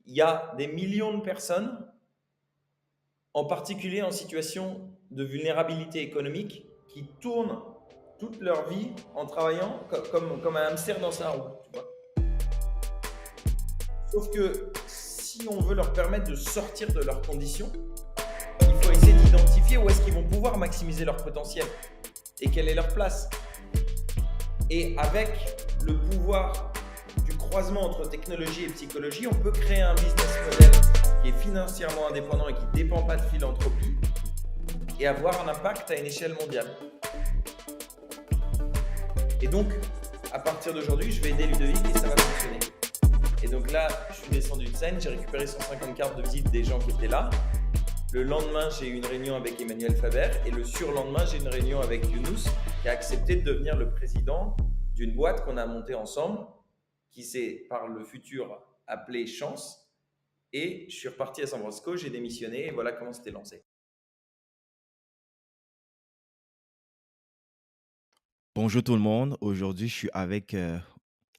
il y a des millions de personnes, en particulier en situation de vulnérabilité économique, qui tournent toute leur vie en travaillant comme un hamster dans sa roue, tu vois. Sauf que si on veut leur permettre de sortir de leurs conditions, il faut essayer d'identifier où est-ce qu'ils vont pouvoir maximiser leur potentiel et quelle est leur place. Et avec le pouvoir du croisement entre technologie et psychologie, on peut créer un business model qui est financièrement indépendant et qui ne dépend pas de philanthropie et avoir un impact à une échelle mondiale. Et donc, à partir d'aujourd'hui, je vais aider Ludovic et ça va fonctionner. Et donc là, je suis descendu de scène, j'ai récupéré 150 cartes de visite des gens qui étaient là. Le lendemain, j'ai eu une réunion avec Emmanuel Faber et le surlendemain, j'ai une réunion avec Younous qui a accepté de devenir le président d'une boîte qu'on a montée ensemble qui s'est par le futur appelée Chance. Et je suis reparti à San Francisco, j'ai démissionné et voilà comment c'était lancé. Bonjour tout le monde. Aujourd'hui, je suis avec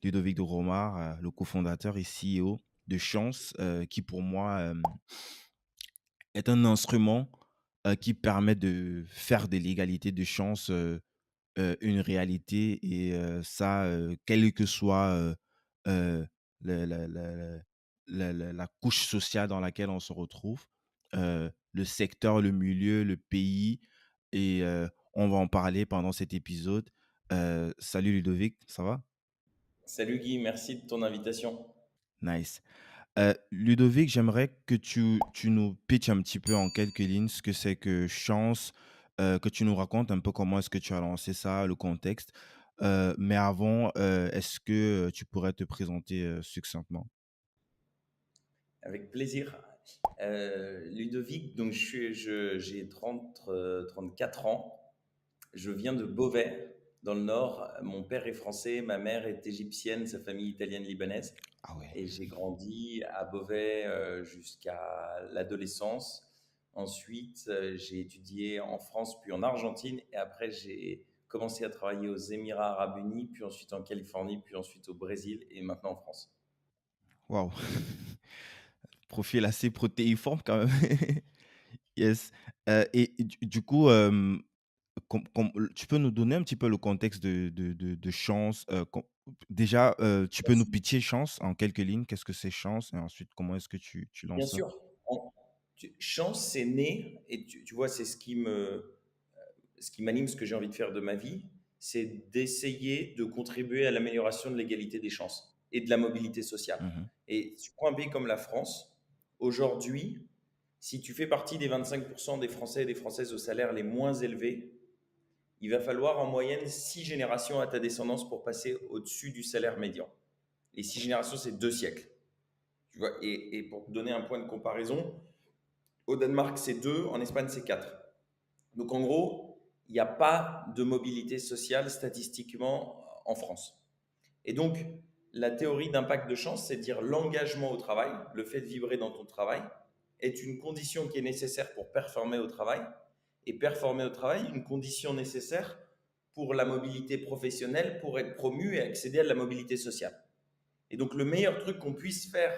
Ludovic de Romar, le cofondateur et CEO de Chance, qui pour moi est un instrument qui permet de faire de l'égalité de chance une réalité et ça, quelle que soit euh, la, la- la- la couche sociale dans laquelle on se retrouve, le secteur, le milieu, le pays, et on va en parler pendant cet épisode. Salut Ludovic, ça va? Salut Guy, merci de ton invitation. Nice. Ludovic, j'aimerais que tu nous pitches un petit peu en quelques lignes ce que c'est que Chance, que tu nous racontes un peu comment est-ce que tu as lancé ça, le contexte. Mais avant, est-ce que tu pourrais te présenter succinctement? Avec plaisir. Ludovic, donc j'ai 34 ans. Je viens de Beauvais, dans le Nord. Mon père est français, ma mère est égyptienne, sa famille italienne-libanaise. Ah ouais. Et j'ai grandi à Beauvais jusqu'à l'adolescence. Ensuite, j'ai étudié en France, puis en Argentine. Et après, j'ai commencé à travailler aux Émirats arabes unis, puis ensuite en Californie, puis ensuite au Brésil et maintenant en France. Waouh. Profil assez protéiforme quand même. Yes. Et du coup, tu peux nous donner un petit peu le contexte de Chance. Déjà, tu peux nous pitcher Chance en quelques lignes. Qu'est-ce que c'est Chance? Et ensuite, comment est-ce que tu Bien lances ça? sûr. Chance, c'est né, et tu vois, c'est ce qui m'anime, ce que j'ai envie de faire de ma vie, c'est d'essayer de contribuer à l'amélioration de l'égalité des chances et de la mobilité sociale. Mhm. Et si tu prends un pays comme la France, aujourd'hui, si tu fais partie des 25% des Français et des Françaises aux salaires les moins élevés, il va falloir en moyenne 6 générations à ta descendance pour passer au-dessus du salaire médian. Et 6 générations, c'est 2 siècles. Tu vois, et pour te donner un point de comparaison, au Danemark, c'est 2, en Espagne, c'est 4. Donc en gros, il n'y a pas de mobilité sociale statistiquement en France. Et donc, la théorie d'impact de chance, c'est de dire l'engagement au travail, le fait de vibrer dans ton travail, est une condition qui est nécessaire pour performer au travail. Et performer au travail, une condition nécessaire pour la mobilité professionnelle, pour être promu et accéder à la mobilité sociale. Et donc, le meilleur truc qu'on puisse faire,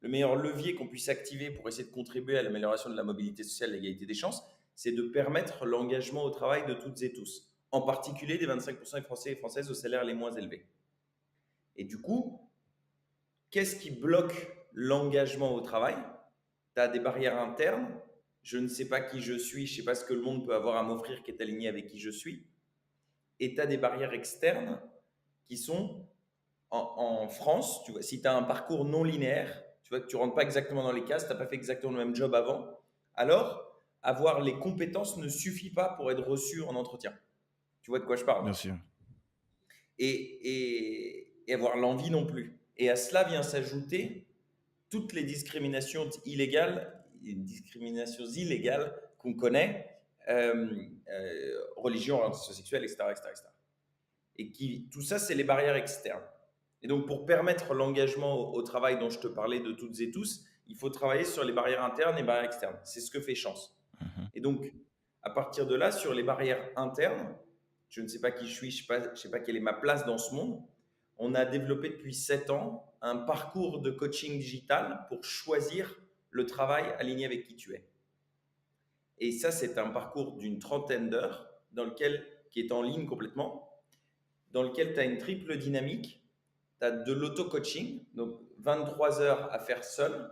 le meilleur levier qu'on puisse activer pour essayer de contribuer à l'amélioration de la mobilité sociale et l'égalité des chances, c'est de permettre l'engagement au travail de toutes et tous, en particulier des 25% des Français et Françaises aux salaires les moins élevés. Et du coup, qu'est-ce qui bloque l'engagement au travail? Tu as des barrières internes. Je ne sais pas qui je suis, je ne sais pas ce que le monde peut avoir à m'offrir qui est aligné avec qui je suis. Et tu as des barrières externes qui sont en France, tu vois, si tu as un parcours non linéaire, tu vois que tu rentres pas exactement dans les cases, tu n'as pas fait exactement le même job avant, alors avoir les compétences ne suffit pas pour être reçu en entretien. Tu vois de quoi je parle? Bien sûr. Et avoir l'envie non plus. Et à cela vient s'ajouter toutes les discriminations illégales qu'on connaît, religion, orientation sexuelle, etc., etc., etc. Et tout ça, c'est les barrières externes. Et donc, pour permettre l'engagement au travail dont je te parlais de toutes et tous, il faut travailler sur les barrières internes et les barrières externes. C'est ce que fait Chance. Mhm. Et donc, à partir de là, sur les barrières internes, je ne sais pas qui je suis, je ne sais pas quelle est ma place dans ce monde. on a développé depuis 7 ans un parcours de coaching digital pour choisir le travail aligné avec qui tu es. Et ça, c'est un parcours d'une trentaine d'heures qui est en ligne complètement, dans lequel tu as une triple dynamique. Tu as de l'auto-coaching, donc 23 heures à faire seul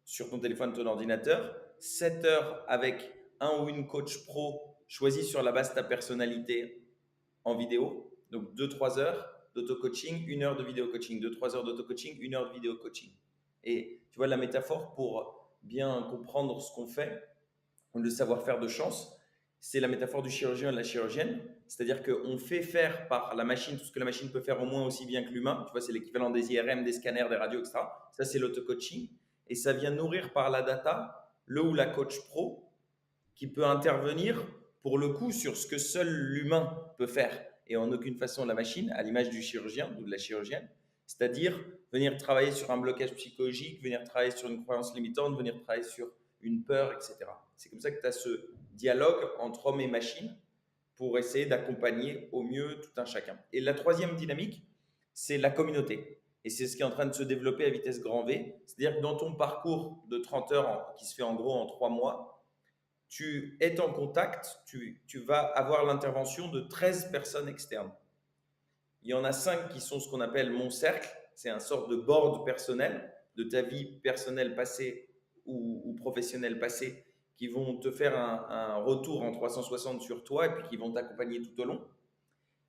sur ton téléphone, ton ordinateur, 7 heures avec un ou une coach pro choisi sur la base de ta personnalité en vidéo, donc 2-3 heures d'auto-coaching, 1 heure de vidéo-coaching, 2-3 heures d'auto-coaching, 1 heure de vidéo-coaching. Et tu vois, la métaphore pour bien comprendre ce qu'on fait, le savoir-faire de chance, c'est la métaphore du chirurgien et de la chirurgienne. C'est-à-dire qu'on fait faire par la machine tout ce que la machine peut faire au moins aussi bien que l'humain. Tu vois, c'est l'équivalent des IRM, des scanners, des radios, etc. Ça, c'est l'auto-coaching. Et ça vient nourrir par la data le ou la coach pro qui peut intervenir pour le coup sur ce que seul l'humain peut faire et en aucune façon la machine, à l'image du chirurgien ou de la chirurgienne. C'est-à-dire venir travailler sur un blocage psychologique, venir travailler sur une croyance limitante, venir travailler sur une peur, etc. C'est comme ça que tu as ce dialogue entre homme et machine pour essayer d'accompagner au mieux tout un chacun. Et la troisième dynamique, c'est la communauté. Et c'est ce qui est en train de se développer à vitesse grand V. C'est-à-dire que dans ton parcours de 30 heures qui se fait en gros en 3 mois, tu es en contact, tu vas avoir l'intervention de 13 personnes externes. Il y en a 5 qui sont ce qu'on appelle mon cercle. C'est un sorte de board personnel de ta vie personnelle passée ou professionnelle passée qui vont te faire un retour en 360 sur toi et puis qui vont t'accompagner tout au long.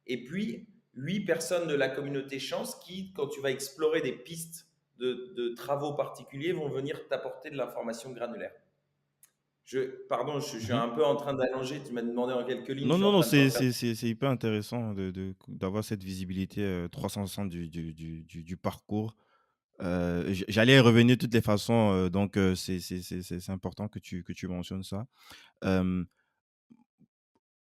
Et puis, 8 personnes de la communauté chance qui, quand tu vas explorer des pistes de travaux particuliers, vont venir t'apporter de l'information granulaire. Pardon, je suis Mhm. un peu en train d'allonger. Tu m'as demandé en quelques lignes, je Non, suis non, en non, train de t'en c'est faire. hyper intéressant d'avoir cette visibilité 360 du parcours. J'allais y revenir de toutes les façons, donc c'est important que tu mentionnes ça. Euh,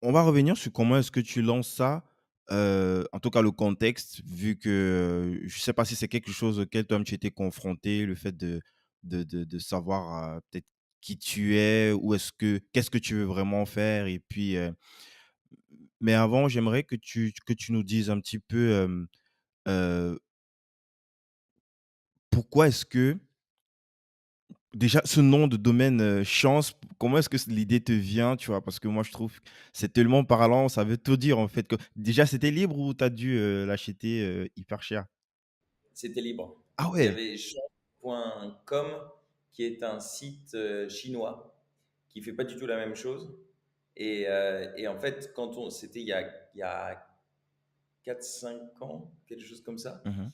on va revenir sur comment est-ce que tu lances ça, en tout cas le contexte, vu que je ne sais pas si c'est quelque chose auquel toi-même tu étais confronté, le fait de savoir peut-être qui tu es, ou qu'est-ce que tu veux vraiment faire, et puis mais avant, j'aimerais que tu nous dises un petit peu, heu, pourquoi est-ce que déjà ce nom de domaine, chance, comment est-ce que l'idée te vient, tu vois? Parce que moi je trouve que c'est tellement parlant, ça veut tout dire en fait, que déjà c'était libre ou tu as dû, l'acheter, hyper cher? C'était libre. Ah Il y ouais! avait chance.com qui est un site chinois qui fait pas du tout la même chose. Et en fait, c'était il y a 4-5 ans, quelque chose comme ça. Mmh.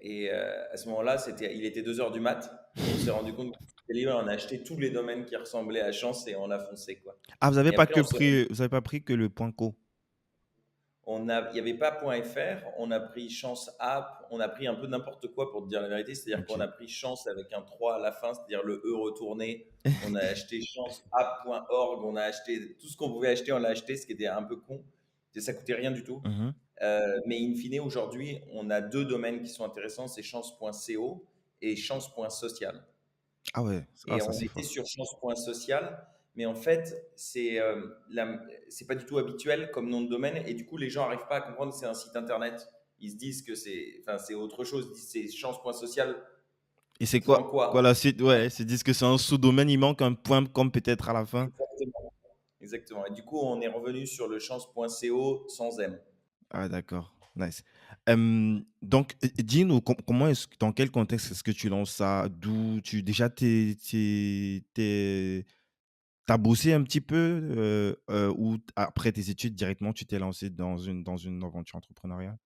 Et à ce moment-là, il était 2 heures du mat. On s'est rendu compte que c'était libre. On a acheté tous les domaines qui ressemblaient à Chance et on a foncé, quoi. Ah, Et après, vous avez pas pris que le point .co? il n'y avait pas .fr, on a pris Chance App, on a pris un peu n'importe quoi pour te dire la vérité. C'est-à-dire qu'on OK. a pris Chance avec un 3 à la fin, c'est-à-dire le E retourné. On a acheté chanceapp.org, on a acheté tout ce qu'on pouvait acheter, on l'a acheté, ce qui était un peu con. Ça coûtait rien du tout. Mmh. Mais in fine, aujourd'hui, on a 2 domaines qui sont intéressants, c'est chance.co et chance.social. Ah ouais, ah Et ça on c'est était fort. sur chance.social, mais en fait, c'est pas du tout habituel comme nom de domaine, et du coup, les gens n'arrivent pas à comprendre que c'est un site internet. Ils se disent que c'est autre chose, ils disent c'est chance.social. Et c'est Point quoi quoi. la suite? Ouais, ils se disent que c'est un sous-domaine, il manque un point .com peut-être à la fin? Exactement. Exactement. Et du coup, on est revenu sur le chance.co sans M. Ah d'accord, nice. Donc, dis-nous comment dans quel contexte est-ce que tu lances ça? D'où tu déjà tu bossé un petit peu, ou après tes études directement tu t'es lancé dans une aventure entrepreneuriale?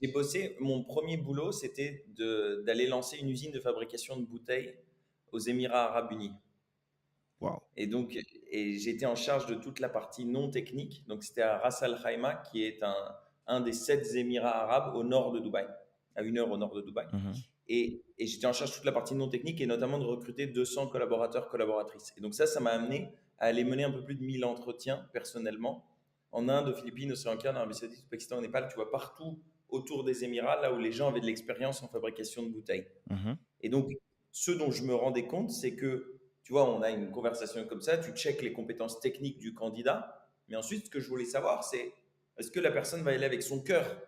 J'ai bossé, mon premier boulot, c'était d'aller lancer une usine de fabrication de bouteilles aux Émirats Arabes Unis. Waouh! Et donc, j'étais en charge de toute la partie non technique. Donc, c'était à Ras Al Khaimah, qui est un des 7 Émirats arabes au nord de Dubaï, à 1 heure au nord de Dubaï. Mmh. Et j'étais en charge de toute la partie non technique et notamment de recruter 200 collaborateurs, collaboratrices. Et donc, ça m'a amené à aller mener un peu plus de 1000 entretiens personnellement en Inde, aux Philippines, au Sri Lanka, en Arabie Saoudite, au Pakistan, au Népal. Tu vois, partout autour des Émirats, là où les gens avaient de l'expérience en fabrication de bouteilles. Mmh. Et donc, ce dont je me rendais compte, c'est que, tu vois, on a une conversation comme ça, tu checkes les compétences techniques du candidat, mais ensuite, ce que je voulais savoir, c'est est-ce que la personne va y aller avec son cœur?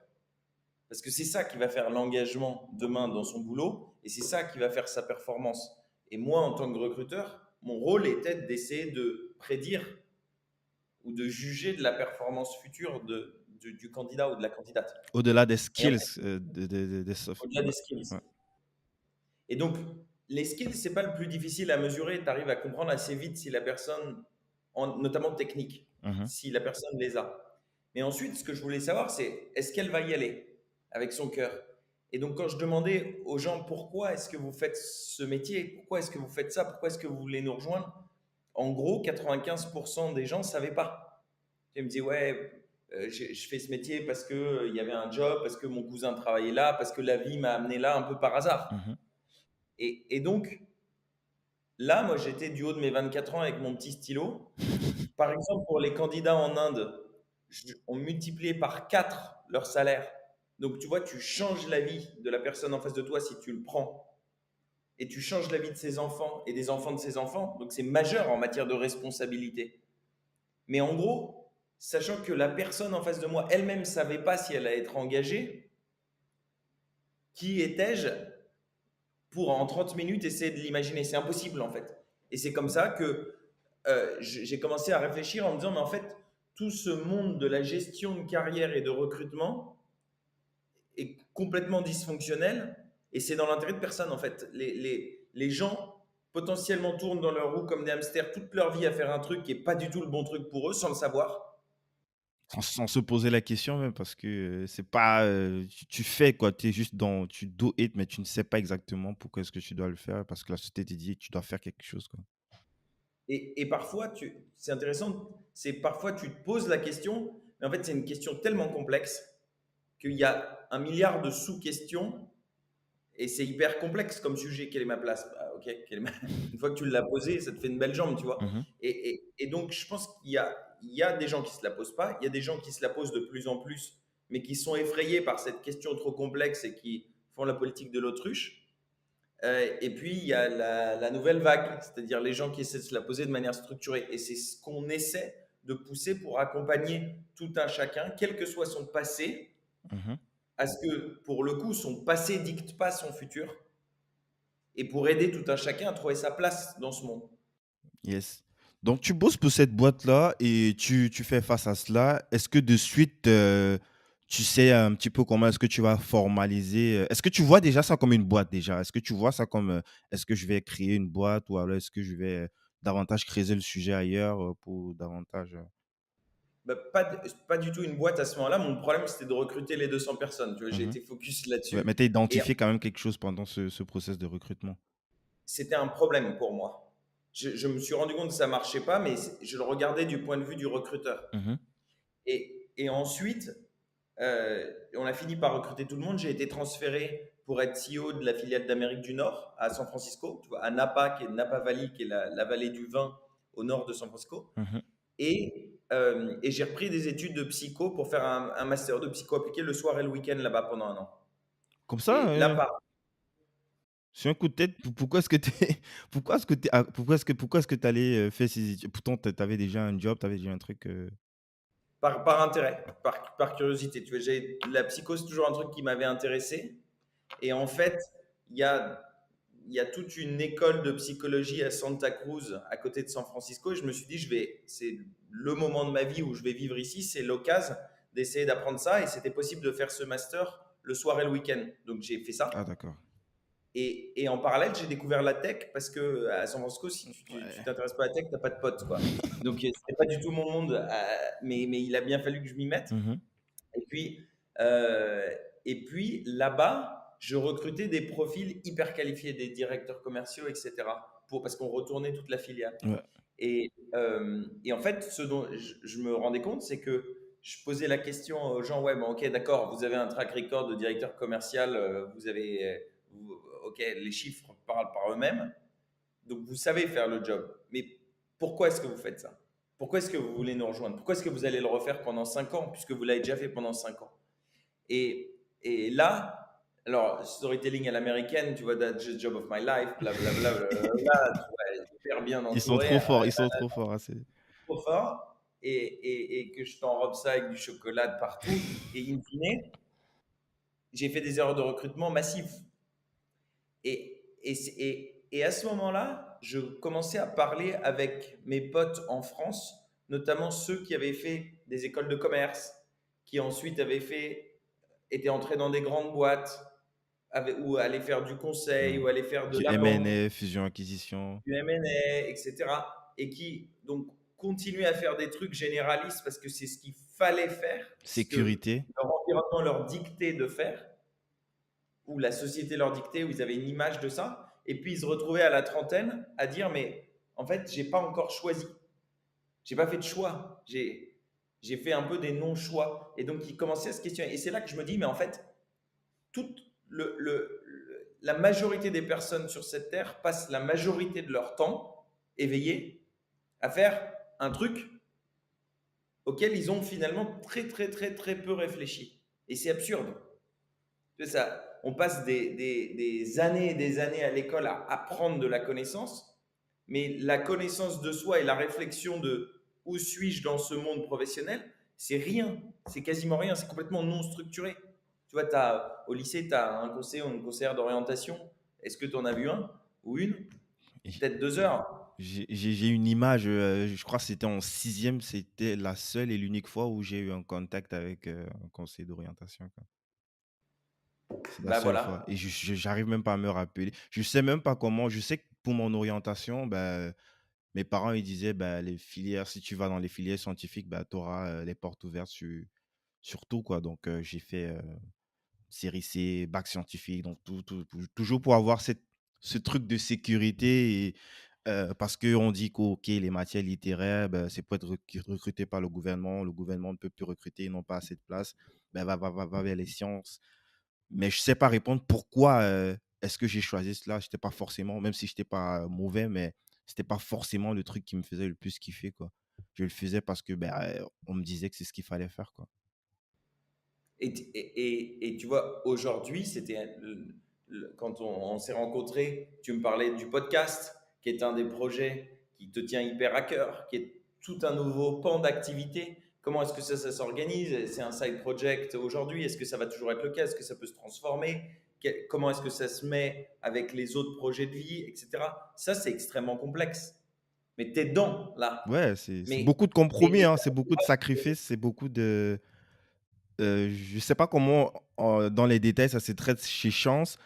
Parce que c'est ça qui va faire l'engagement demain dans son boulot et c'est ça qui va faire sa performance. Et moi, en tant que recruteur, mon rôle était d'essayer de prédire ou de juger de la performance future du candidat ou de la candidate. Au-delà des Et en skills, fait, des soft. au-delà des skills. Ouais. Et donc, les skills, c'est pas le plus difficile à mesurer. Tu arrives à comprendre assez vite si la personne, notamment technique, Mhm. si la personne les a. Mais ensuite, ce que je voulais savoir, c'est est-ce qu'elle va y aller avec son cœur. Et donc, quand je demandais aux gens pourquoi est-ce que vous faites ce métier, pourquoi est-ce que vous faites ça, pourquoi est-ce que vous voulez nous rejoindre, en gros, 95% des gens ne savaient pas. Ils me disaient, ouais, je fais ce métier parce qu'il y avait un job, parce que mon cousin travaillait là, parce que la vie m'a amené là un peu par hasard. Mhm. Et donc, là, moi, j'étais du haut de mes 24 ans avec mon petit stylo. Par exemple, pour les candidats en Inde, on multipliait par 4 leur salaire. Donc, tu vois, tu changes la vie de la personne en face de toi si tu le prends. Et tu changes la vie de ses enfants et des enfants de ses enfants. Donc, c'est majeur en matière de responsabilité. Mais en gros, sachant que la personne en face de moi elle-même ne savait pas si elle allait être engagée, qui étais-je pour en 30 minutes essayer de l'imaginer? C'est impossible en fait. Et c'est comme ça que j'ai commencé à réfléchir en me disant, mais en fait, tout ce monde de la gestion de carrière et de recrutement est complètement dysfonctionnel et c'est dans l'intérêt de personne en fait. Les gens potentiellement tournent dans leur roue comme des hamsters toute leur vie à faire un truc qui n'est pas du tout le bon truc pour eux sans le savoir. Sans se poser la question même, parce que c'est pas, tu fais quoi, tu es juste dans, tu do it, mais tu ne sais pas exactement pourquoi est-ce que tu dois le faire, parce que la société te dit que tu dois faire quelque chose, quoi. Et parfois, c'est intéressant, c'est parfois tu te poses la question, mais en fait c'est une question tellement complexe qu'il y a un milliard de sous-questions et c'est hyper complexe comme sujet. Quelle est ma place? Bah, ok, une fois que tu l'as posé, ça te fait une belle jambe, tu vois. Mhm. Et donc je pense qu'il y a des gens qui se la posent pas, il y a des gens qui se la posent de plus en plus, mais qui sont effrayés par cette question trop complexe et qui font la politique de l'autruche. Et puis, il y a la nouvelle vague, c'est-à-dire les gens qui essaient de se la poser de manière structurée. Et c'est ce qu'on essaie de pousser pour accompagner tout un chacun, quel que soit son passé, Mhm. à ce que, pour le coup, son passé dicte pas son futur, et pour aider tout un chacun à trouver sa place dans ce monde. Yes. Donc, tu bosses pour cette boîte-là et tu fais face à cela. Est-ce que de suite, tu sais un petit peu comment est-ce que tu vas formaliser? Est-ce que tu vois déjà ça comme une boîte déjà? Est-ce que tu vois ça comme, est-ce que je vais créer une boîte ou alors est-ce que je vais davantage creuser le sujet ailleurs pour davantage. Bah, pas du tout une boîte à ce moment-là. Mon problème, c'était de recruter les 200 personnes. Tu vois, j'ai Mhm. été focus Ouais, mais là-dessus. tu as Et identifié quand même quelque chose pendant ce process de recrutement. c'était un problème pour moi. Je me suis rendu compte que ça marchait pas, mais je le regardais du point de vue du recruteur. Mhm. Et ensuite, on a fini par recruter tout le monde. J'ai été transféré pour être CEO de la filiale d'Amérique du Nord à San Francisco, tu vois, à Napa, qui est Napa Valley, qui est la vallée du vin au nord de San Francisco. Mhm. Et j'ai repris des études de psycho pour faire un master de psycho appliqué le soir et le week-end là-bas pendant un an. Comme ça, Et là, par, sur un coup de tête, pourquoi est-ce que tu pourquoi est-ce que tu pourquoi est-ce que tu allais faire ces études? Pourtant, tu avais déjà un job, tu avais déjà un truc. par intérêt, par curiosité. Tu vois, la psycho, c'est toujours un truc qui m'avait intéressé. Et en fait, il y a, il y a toute une école de psychologie à Santa Cruz, à côté de San Francisco. Et je me suis dit, c'est le moment de ma vie où je vais vivre ici. C'est l'occasion d'essayer d'apprendre ça. Et c'était possible de faire ce master le soir et le week-end. Donc j'ai fait Ah, ça. d'accord. Et en parallèle, j'ai découvert la tech parce que à San Francisco, si tu Ouais. t'intéresses pas à la tech, t'as pas de potes, quoi. Donc c'était pas du tout mon monde, mais il a bien fallu que je m'y mette. Mhm. Et puis, euh, et puis là-bas, je recrutais des profils hyper qualifiés, des directeurs commerciaux, etc. Parce qu'on retournait toute la filiale. Ouais. Et en fait, ce dont je me rendais compte, c'est que je posais la question aux gens, ouais, bon, ok, d'accord, vous avez un track record de directeur commercial, ok, les chiffres parlent par eux-mêmes, donc vous savez faire le job. Mais pourquoi est-ce que vous faites ça? Pourquoi est-ce que vous voulez nous rejoindre? Pourquoi est-ce que vous allez le refaire pendant 5 ans, puisque vous l'avez déjà fait pendant 5 ans? Et là, alors, storytelling à l'américaine, tu vois, that's the job of my life, blablabla, tu vois, hyper bien Ils sont entouré, trop forts, ils sont trop forts, hein, trop fort, et que je t'enrobe ça avec du chocolat de partout. Et in fine, j'ai fait des erreurs de recrutement massives. Et à ce moment-là, je commençais à parler avec mes potes en France, notamment ceux qui avaient fait des écoles de commerce, qui ensuite étaient entrés dans des grandes boîtes, ou allaient faire du conseil, Mhm. ou allaient faire de Du la banque, M&A, fusion-acquisition, du M&A, etc. Et qui donc continuaient à faire des trucs généralistes parce que c'est ce qu'il fallait faire, ce que sécurité. leur environnement leur dictait de faire, où la société leur dictait, où ils avaient une image de ça. Et puis ils se retrouvaient à la trentaine à dire, mais en fait, j'ai pas encore choisi. J'ai pas fait de choix. J'ai fait un peu des non-choix. Et donc ils commençaient à se questionner. Et c'est là que je me dis, mais en fait, toute la majorité des personnes sur cette terre passent la majorité de leur temps éveillés à faire un truc auquel ils ont finalement très très très très peu réfléchi. Et c'est absurde. C'est ça. On passe des années et des années à l'école à apprendre de la connaissance, mais la connaissance de soi et la réflexion de où suis-je dans ce monde professionnel, c'est rien. C'est quasiment rien. C'est complètement non structuré. Tu vois, au lycée, tu as un conseiller ou une conseillère d'orientation. Est-ce que tu en as vu un ou une? Et Peut-être 2 heures. j'ai une image, je crois que c'était en sixième, c'était la seule et l'unique fois où j'ai eu un contact avec un conseiller d'orientation, quoi. C'est la Bah seule fois. voilà, Et j'arrive même pas à me rappeler. Je sais même pas comment. Je sais que pour mon orientation, bah, mes parents, ils disaient, bah, les filières, si tu vas dans les filières scientifiques, bah, tu auras les portes ouvertes sur tout, quoi. Donc, j'ai fait série C, bac scientifique, donc toujours pour avoir ce truc de sécurité. Et, parce qu'on dit que ok, les matières littéraires, ben, c'est pour être recruté par le gouvernement ne peut plus recruter, ils n'ont pas assez de place, ben, va vers les sciences. Mais je sais pas répondre pourquoi est-ce que j'ai choisi cela. J'étais pas forcément, même si je n'étais pas mauvais, mais c'était pas forcément le truc qui me faisait le plus kiffer, quoi. Je le faisais parce que ben, on me disait que c'est ce qu'il fallait faire, quoi. et tu vois, aujourd'hui, c'était quand on s'est rencontrés, tu me parlais du podcast, qui est un des projets qui te tient hyper à cœur, qui est tout un nouveau pan d'activité. Comment est-ce que ça s'organise? C'est un side project aujourd'hui? Est-ce que ça va toujours être le cas? Est-ce que ça peut se transformer? Comment est-ce que ça se met avec les autres projets de vie, etc. Ça, c'est extrêmement complexe. Mais tu es dedans, là. Ouais, c'est Mais beaucoup de compromis, et hein, c'est beaucoup de sacrifices, c'est beaucoup de. Je sais pas comment, dans les détails, ça se traite chez Chance,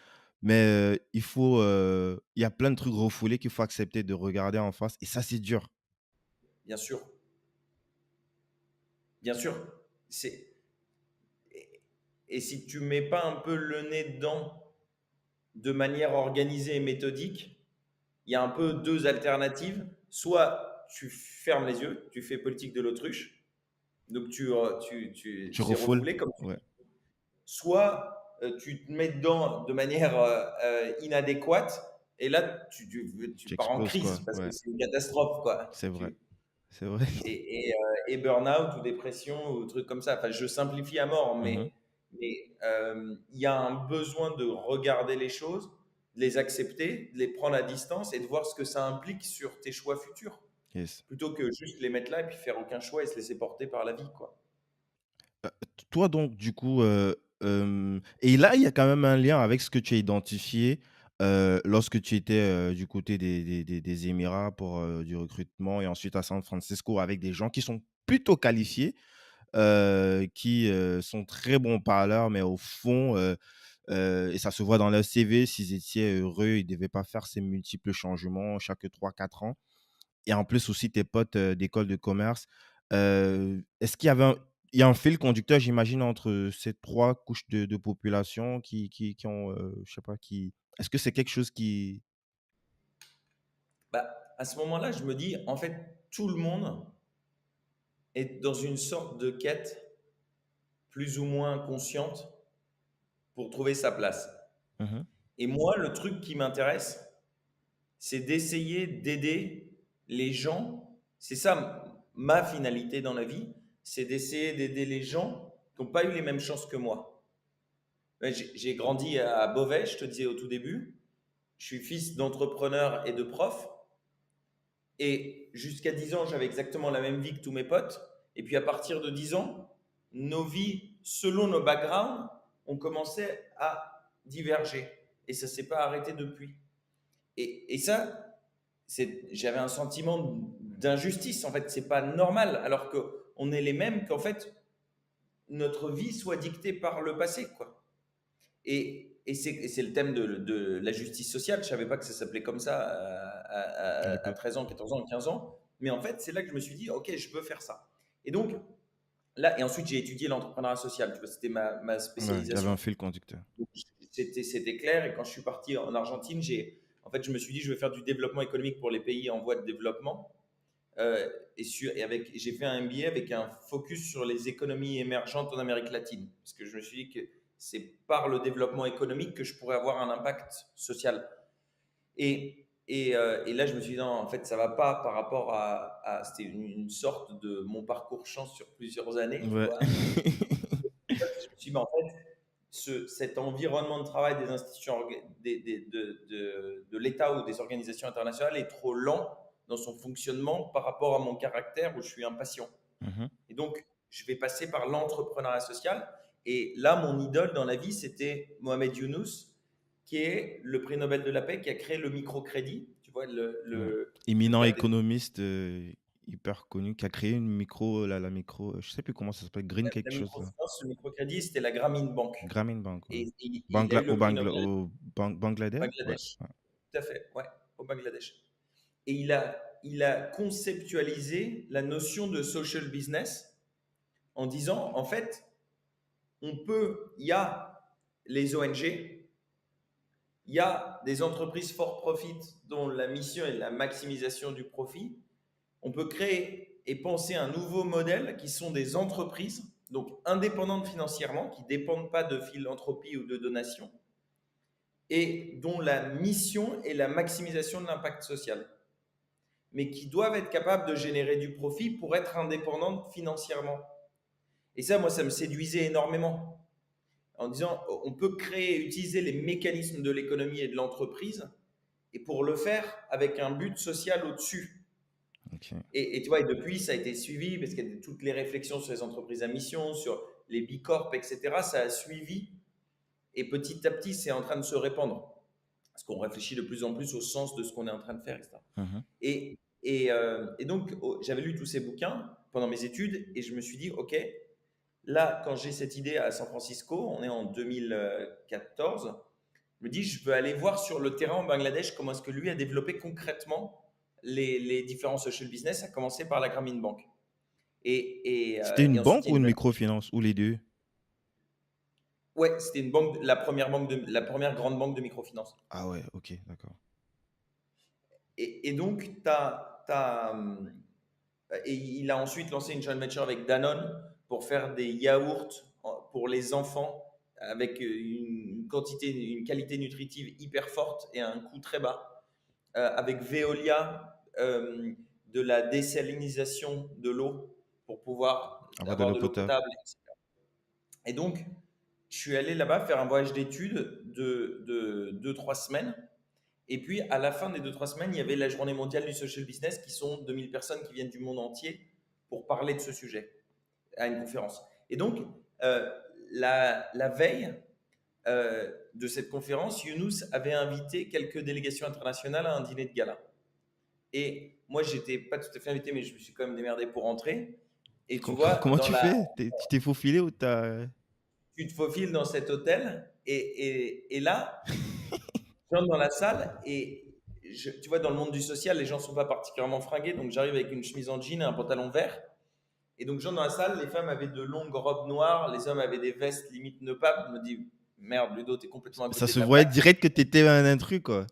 mais il y a plein de trucs refoulés qu'il faut accepter de regarder en face, et ça, c'est dur. bien sûr, bien sûr, c'est et si tu mets pas un peu le nez dedans de manière organisée et méthodique, il y a un peu deux alternatives. Soit tu fermes les yeux, tu fais politique de l'autruche, donc Tu c'est refoules? refoulé comme tu Ouais, dis. Soit tu te mets dedans de manière inadéquate, et là tu tu pars en exploses, crise quoi. parce que Ouais, c'est une catastrophe, quoi. c'est vrai, c'est vrai. Et burn-out ou dépression ou trucs comme ça. Enfin, je simplifie à mort, Mhm. mais il y a un besoin de regarder les choses, de les accepter, de les prendre à distance et de voir ce que ça implique sur tes choix futurs, Yes. plutôt que juste les mettre là et puis faire aucun choix et se laisser porter par la vie, quoi. Toi, donc, du coup, et là, il y a quand même un lien avec ce que tu as identifié lorsque tu étais du côté des Émirats pour du recrutement et ensuite à San Francisco avec des gens qui sont plutôt qualifiés, qui sont très bons parleurs, mais au fond, et ça se voit dans leur CV, s'ils étaient heureux, ils ne devaient pas faire ces multiples changements chaque 3 4 ans. Et en plus aussi tes potes d'école de commerce. Est-ce qu'il y avait il y a un fil conducteur, j'imagine, entre ces 3 couches de population qui ont, je sais pas, qui est-ce que c'est quelque chose qui. Bah, à ce moment-là, je me dis, en fait, tout le monde est dans une sorte de quête plus ou moins consciente pour trouver sa place. Mmh. Et moi, le truc qui m'intéresse, c'est d'essayer d'aider les gens. C'est ça ma finalité dans la vie, c'est d'essayer d'aider les gens qui n'ont pas eu les mêmes chances que moi. Ouais, j'ai grandi à Beauvais, je te disais au tout début. Je suis fils d'entrepreneur et de prof. Et jusqu'à 10 ans, j'avais exactement la même vie que tous mes potes. Et puis à partir de 10 ans, nos vies, selon nos backgrounds, on commençait à diverger. Et ça ne s'est pas arrêté depuis. Et ça, j'avais un sentiment d'injustice. En fait, c'est pas normal, alors qu'on est les mêmes, qu'en fait, notre vie soit dictée par le passé, quoi. Et c'est le thème de la justice sociale. Je ne savais pas que ça s'appelait comme ça À à l'époque. 13 ans, 14 ans, 15 ans. Mais en fait, c'est là que je me suis dit, OK, je veux faire ça. Et donc, là, et ensuite, j'ai étudié l'entrepreneuriat social. Tu vois, c'était ma Ouais, il y avait un spécialisation. fil conducteur. Donc, c'était clair. Et quand je suis parti en Argentine, en fait, je me suis dit, je vais faire du développement économique pour les pays en voie de développement. J'ai fait un MBA avec un focus sur les économies émergentes en Amérique latine. Parce que je me suis dit que c'est par le développement économique que je pourrais avoir un impact social. Et là, je me suis dit, non, en fait, ça va pas par rapport c'était une sorte de mon parcours chance sur plusieurs années, tu Ouais. vois. Je me suis dit, mais en fait, cet environnement de travail des institutions de l'État ou des organisations internationales est trop lent dans son fonctionnement par rapport à mon caractère où je suis impatient. Mhm. Et donc, je vais passer par l'entrepreneuriat social. Et là, mon idole dans la vie, c'était Mohamed Younous, qui est le prix Nobel de la paix, qui a créé le microcrédit. Tu vois, Ouais. le Éminent cas des économiste hyper connu qui a créé une micro, la micro, je sais plus comment ça s'appelle, Green quelque la chose là. microfinance, le microcrédit, c'était la Grameen Bank. Grameen Bank, ouais. Et il a eu le prix Nobel au Bangladesh? Ouais. Bangladesh. Ouais. Tout à fait, ouais, au Bangladesh. Et il a conceptualisé la notion de social business en disant, en fait, il y a les ONG, il y a des entreprises for profit dont la mission est la maximisation du profit. On peut créer et penser un nouveau modèle qui sont des entreprises, donc indépendantes financièrement, qui ne dépendent pas de philanthropie ou de donations, et dont la mission est la maximisation de l'impact social, mais qui doivent être capables de générer du profit pour être indépendantes financièrement. Et ça, moi, ça me séduisait énormément. En disant, on peut utiliser les mécanismes de l'économie et de l'entreprise, et pour le faire avec un but social au-dessus. Ok. Et tu vois, et depuis, ça a été suivi, parce qu'il y a toutes les réflexions sur les entreprises à mission, sur les bicorps, etc., ça a suivi, et petit à petit, c'est en train de se répandre. Parce qu'on réfléchit de plus en plus au sens de ce qu'on est en train de faire, etc. Mhm. Et donc, j'avais lu tous ces bouquins pendant mes études, et je me suis dit, OK, là, quand j'ai cette idée à San Francisco, on est en 2014, je me dis, je veux aller voir sur le terrain en Bangladesh comment est-ce que lui a développé concrètement les différents social business, à commencer par la Grameen Bank. C'était une Et ensuite, banque il y ou a une une... microfinance ou les deux? Ouais, c'était une banque, la première grande banque de microfinance. Ah ouais, ok, d'accord. Et donc, et il a ensuite lancé une joint venture avec Danone pour faire des yaourts pour les enfants avec une qualité nutritive hyper forte et à un coût très bas. Avec Veolia, de la désalinisation de l'eau pour pouvoir Avoir de avoir l'eau de l'eau potable. potable, etc. Et donc, je suis allé là-bas faire un voyage d'études de 2-3 semaines. Et puis, à la fin des 2-3 semaines, il y avait la journée mondiale du social business, qui sont 2000 personnes qui viennent du monde entier pour parler de ce sujet à une conférence. Et donc, euh, la veille de cette conférence, Younous avait invité quelques délégations internationales à un dîner de gala. Et moi, j'étais pas tout à fait invité, mais je me suis quand même démerdé pour entrer. Et tu vois, Comment tu fais? Tu t'es faufilé ou t'as... tu te faufiles dans cet hôtel, et là, j'entre dans la salle, et tu vois, dans le monde du social, les gens ne sont pas particulièrement fringués, donc j'arrive avec une chemise en jean et un pantalon vert. Et donc, j'entre dans la salle, les femmes avaient de longues robes noires, les hommes avaient des vestes limite nœudables. Je me dis, merde, Ludo, t'es complètement à Ça côté de se la voyait plaque. direct que t'étais un intrus, quoi.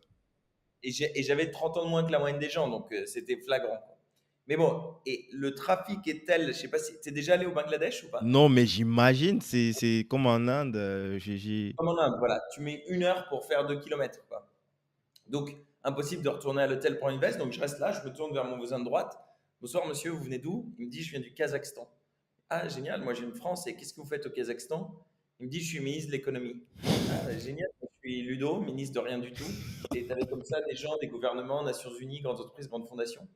Et j'avais 30 ans de moins que la moyenne des gens, donc c'était flagrant. Mais bon, et le trafic est tel, je sais pas si t'es déjà allé au Bangladesh ou pas? Non, mais j'imagine, c'est comme en Inde. Comme en Inde, voilà, tu mets 1 heure pour faire 2 kilomètres, quoi. Donc, impossible de retourner à l'hôtel pour une veste. Donc, je reste là, je me tourne vers mon voisin de droite. Bonsoir, monsieur, vous venez d'où? Il me dit, je viens du Kazakhstan. Ah, génial, moi, je viens de France. Et qu'est-ce que vous faites au Kazakhstan? Il me dit, je suis ministre de l'économie. Ah, génial, je suis Ludo, ministre de rien du tout. Et tu avais comme ça des gens, des gouvernements, Nations Unies, grandes entreprises, grandes fondations.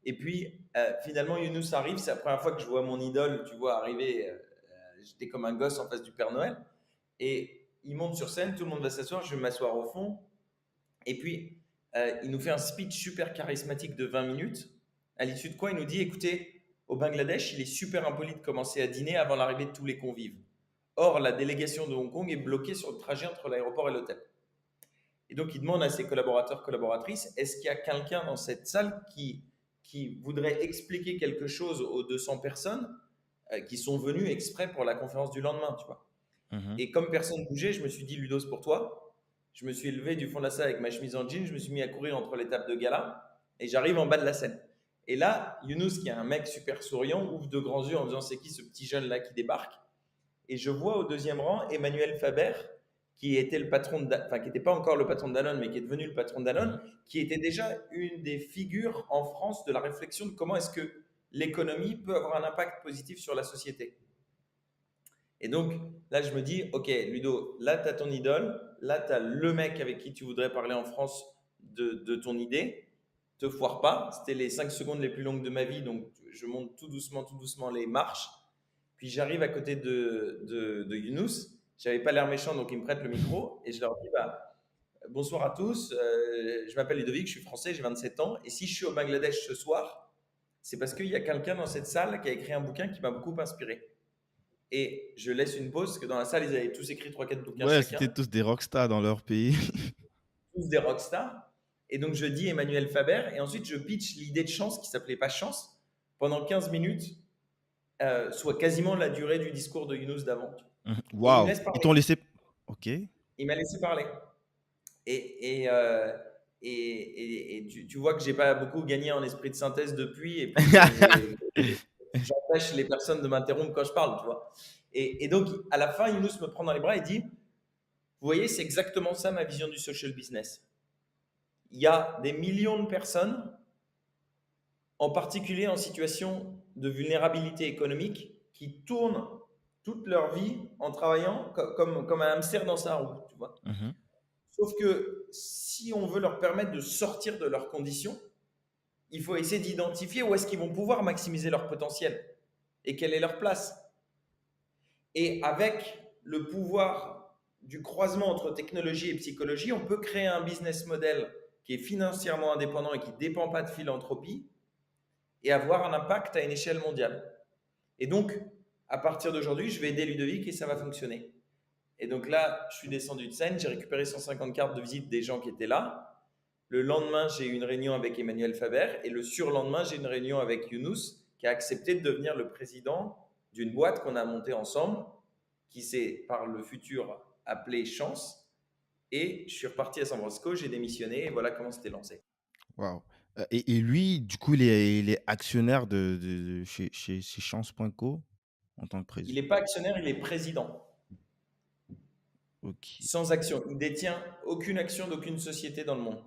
Et puis, finalement, Younous arrive. C'est la première fois que je vois mon idole, tu vois, arriver. J'étais comme un gosse en face du Père Noël. Et il monte sur scène, tout le monde va s'asseoir, je vais m'asseoir au fond. Et puis, il nous fait un speech super charismatique de 20 minutes, à l'issue de quoi il nous dit, écoutez, au Bangladesh, il est super impoli de commencer à dîner avant l'arrivée de tous les convives. Or, la délégation de Hong Kong est bloquée sur le trajet entre l'aéroport et l'hôtel. Et donc, il demande à ses collaborateurs, collaboratrices, est-ce qu'il y a quelqu'un dans cette salle qui voudrait expliquer quelque chose aux 200 personnes qui sont venues exprès pour la conférence du lendemain, tu vois. Mhm. Et comme personne ne bougeait, je me suis dit, Ludos, pour toi. Je me suis levé du fond de la salle avec ma chemise en jean, je me suis mis à courir entre les tables de gala et j'arrive en bas de la scène. Et là, Younous, qui est un mec super souriant, ouvre de grands yeux en disant, c'est qui ce petit jeune là qui débarque? Et je vois au deuxième rang Emmanuel Faber, qui était le patron de, enfin qui n'était pas encore le patron de Danone, mais qui est devenu le patron de Danone, Mhm. qui était déjà une des figures en France de la réflexion de comment est-ce que l'économie peut avoir un impact positif sur la société. Et donc là, je me dis, ok, Ludo, là, tu as ton idole, là, tu as le mec avec qui tu voudrais parler en France de ton idée, te foire pas. C'était les 5 secondes les plus longues de ma vie, donc je monte tout doucement les marches. Puis j'arrive à côté de Younous. J'avais pas l'air méchant, donc ils me prêtent le micro et je leur dis bah, bonsoir à tous. Je m'appelle Ludovic, je suis français, j'ai 27 ans. Et si je suis au Bangladesh ce soir, c'est parce qu'il y a quelqu'un dans cette salle qui a écrit un bouquin qui m'a beaucoup inspiré. Et je laisse une pause, parce que dans la salle, ils avaient tous écrit 3 4 bouquins Ouais, c'était chacun, tous des rockstars dans leur pays. tous des rockstars. Et donc je dis Emmanuel Faber, et ensuite je pitch l'idée de chance qui s'appelait pas chance pendant 15 minutes, soit quasiment la durée du discours de Younous d'avant. Mhm. Et il me Waouh. laisse Ils parler. t'ont laissé. Ok. Il m'a laissé parler. Et, et, euh, et tu vois que j'ai pas beaucoup gagné en esprit de synthèse depuis, et puis j'empêche les personnes de m'interrompre quand je parle, tu vois. Et donc, à la fin, Younous me prend dans les bras et dit, vous voyez, c'est exactement ça ma vision du social business. Il y a des millions de personnes, en particulier en situation de vulnérabilité économique, qui tournent toute leur vie en travaillant comme un hamster dans sa roue, tu vois. Mhm. Sauf que si on veut leur permettre de sortir de leurs conditions, il faut essayer d'identifier où est-ce qu'ils vont pouvoir maximiser leur potentiel et quelle est leur place. Et avec le pouvoir du croisement entre technologie et psychologie, on peut créer un business model qui est financièrement indépendant et qui ne dépend pas de philanthropie et avoir un impact à une échelle mondiale. Et donc, à partir d'aujourd'hui, je vais aider Ludovic et ça va fonctionner. Et donc là, je suis descendu de scène, j'ai récupéré 150 cartes de visite des gens qui étaient là. Le lendemain, j'ai eu une réunion avec Emmanuel Faber et le surlendemain, j'ai une réunion avec Younous qui a accepté de devenir le président d'une boîte qu'on a montée ensemble, qui s'est par le futur appelée Chance. Et je suis reparti à San Francisco, j'ai démissionné et voilà comment c'était lancé. Waouh. Et lui, du coup, il est actionnaire chez Chance.co en tant que Il président. n'est pas actionnaire, il est président. Ok. Sans action. Il détient aucune action d'aucune société dans le monde.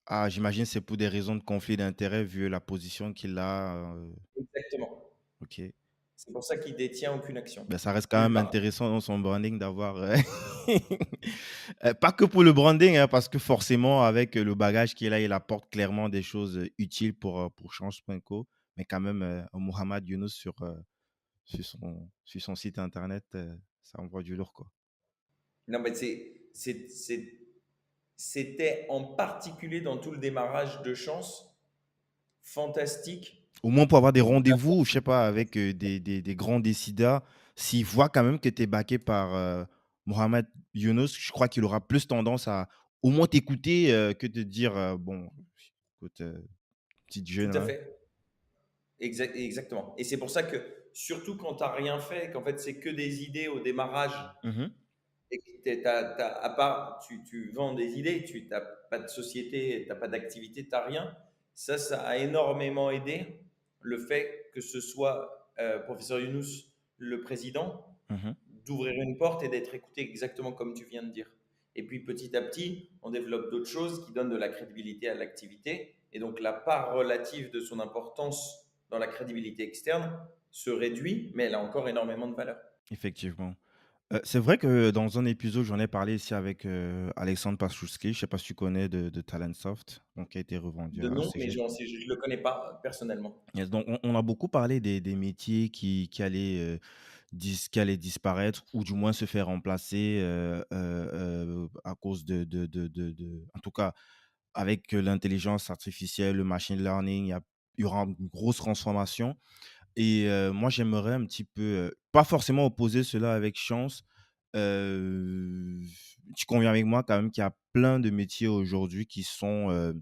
Ah, j'imagine que c'est pour des raisons de conflit d'intérêts vu la position qu'il a. Exactement. Ok. C'est pour ça qu'il détient aucune action. Ben, ça reste quand Nulle même part. intéressant dans son branding d'avoir. Pas que pour le branding, hein, parce que forcément, avec le bagage qu'il a, il apporte clairement des choses utiles pour Change.co. Mais quand même, Mohamed Younous sur son site internet, ça envoie du lourd, quoi. Non, mais c'était en particulier dans tout le démarrage de Chance fantastique. Au moins pour avoir des rendez-vous, je sais pas, avec des grands décideurs, s'il voit quand même que tu es backé par Mohamed Younous, je crois qu'il aura plus tendance à au moins t'écouter que de dire bon, écoute, petite Tout jeune à là. fait. Exactement. Et c'est pour ça que, surtout quand tu n'as rien fait, qu'en fait c'est que des idées au démarrage, Mhm. et que à part tu vends des idées, tu n'as pas de société, tu n'as pas d'activité, tu n'as rien. Ça a énormément aidé le fait que ce soit professeur Younous le président, Mhm. d'ouvrir une porte et d'être écouté exactement comme tu viens de dire. Et puis petit à petit, on développe d'autres choses qui donnent de la crédibilité à l'activité. Et donc la part relative de son importance dans la crédibilité externe se réduit, mais elle a encore énormément de valeur. Effectivement. C'est vrai que dans un épisode, j'en ai parlé ici avec Alexandre Paszczewski, je sais pas si tu connais de Talentsoft, donc qui a été revendu De à nom, mais CG. je ne le connais pas personnellement. Yes, donc on a beaucoup parlé des métiers qui allaient qui allait disparaître ou du moins se faire remplacer à cause en tout cas, avec l'intelligence artificielle, le machine learning, il y aura une grosse transformation. Et moi, j'aimerais un petit peu, pas forcément opposer cela avec chance. Heu, Tu conviens avec moi quand même qu'il y a plein de métiers aujourd'hui qui sont,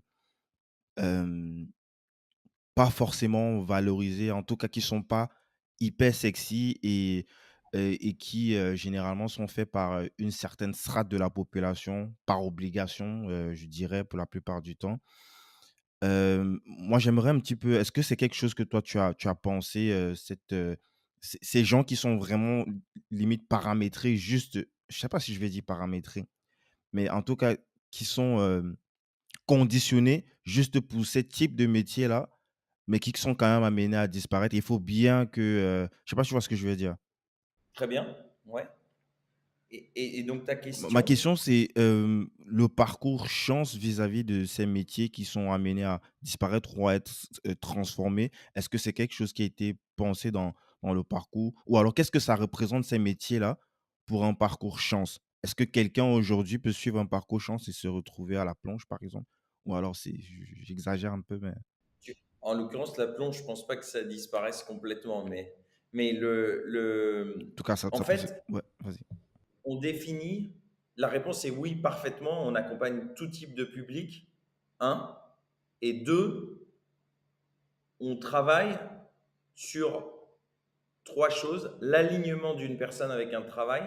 hem, pas forcément valorisés, en tout cas qui sont pas hyper sexy et qui, généralement sont faits par, une certaine strate de la population, par obligation, je dirais pour la plupart du temps. Moi, j'aimerais un petit peu est-ce que c'est quelque chose que toi tu as pensé, ces gens qui sont vraiment limite paramétrés juste, je sais pas si je vais dire paramétrés, mais en tout cas qui sont, conditionnés juste pour ce type de métier-là, mais qui sont quand même amenés à disparaître. Il faut bien que, je sais pas si tu vois ce que je veux dire? Très bien, ouais. Et donc ta Ma question, question, c'est, le parcours chance vis-à-vis de ces métiers qui sont amenés à disparaître ou à être transformés. Est-ce que c'est quelque chose qui a été pensé dans le parcours? Ou alors qu'est-ce que ça représente ces métiers-là pour un parcours chance? Est-ce que quelqu'un aujourd'hui peut suivre un parcours chance et se retrouver à la plonge, par exemple? Ou alors j'exagère un peu, mais en l'occurrence, la plonge, je pense pas que ça disparaisse complètement, mais en tout cas en ça peut se fait, ouais, vas-y. on définit, la réponse est oui, parfaitement, on accompagne tout type de public, un, et deux, on travaille sur trois choses: l'alignement d'une personne avec un travail,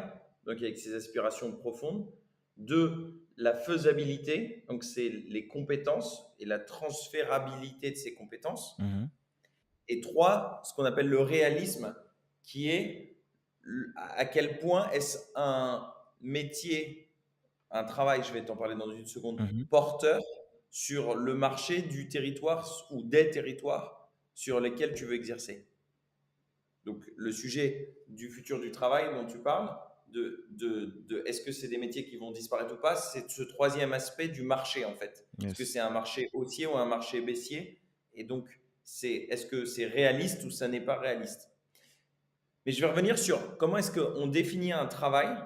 donc avec ses aspirations profondes; deux, la faisabilité, donc c'est les compétences et la transférabilité de ces compétences; Mmh. et trois, ce qu'on appelle le réalisme, qui est à quel point est-ce un métier, un travail, je vais t'en parler dans une seconde, Mmh. porteur sur le marché du territoire ou des territoires sur lesquels tu veux exercer. Donc, le sujet du futur du travail dont tu parles, est-ce que c'est des métiers qui vont disparaître ou pas, c'est ce troisième aspect du marché en fait. Est-ce que Yes. c'est un marché haussier ou un marché baissier? Et donc, est-ce que c'est réaliste ou ça n'est pas réaliste? Mais je vais revenir sur comment est-ce qu'on définit un travail.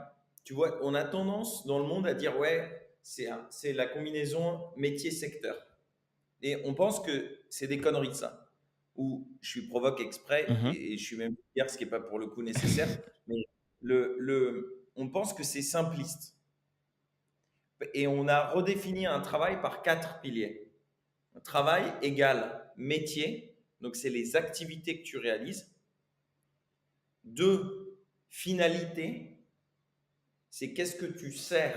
Tu vois, on a tendance dans le monde à dire, ouais, c'est la combinaison métier-secteur. Et on pense que c'est des conneries de ça. Ou je suis provoque exprès Mmh. et je suis même fier, ce qui n'est pas pour le coup nécessaire. Mais on pense que c'est simpliste. Et on a redéfini un travail par quatre piliers. Un travail égale métier, donc c'est les activités que tu réalises. Deux, finalité, c'est qu'est-ce que tu sers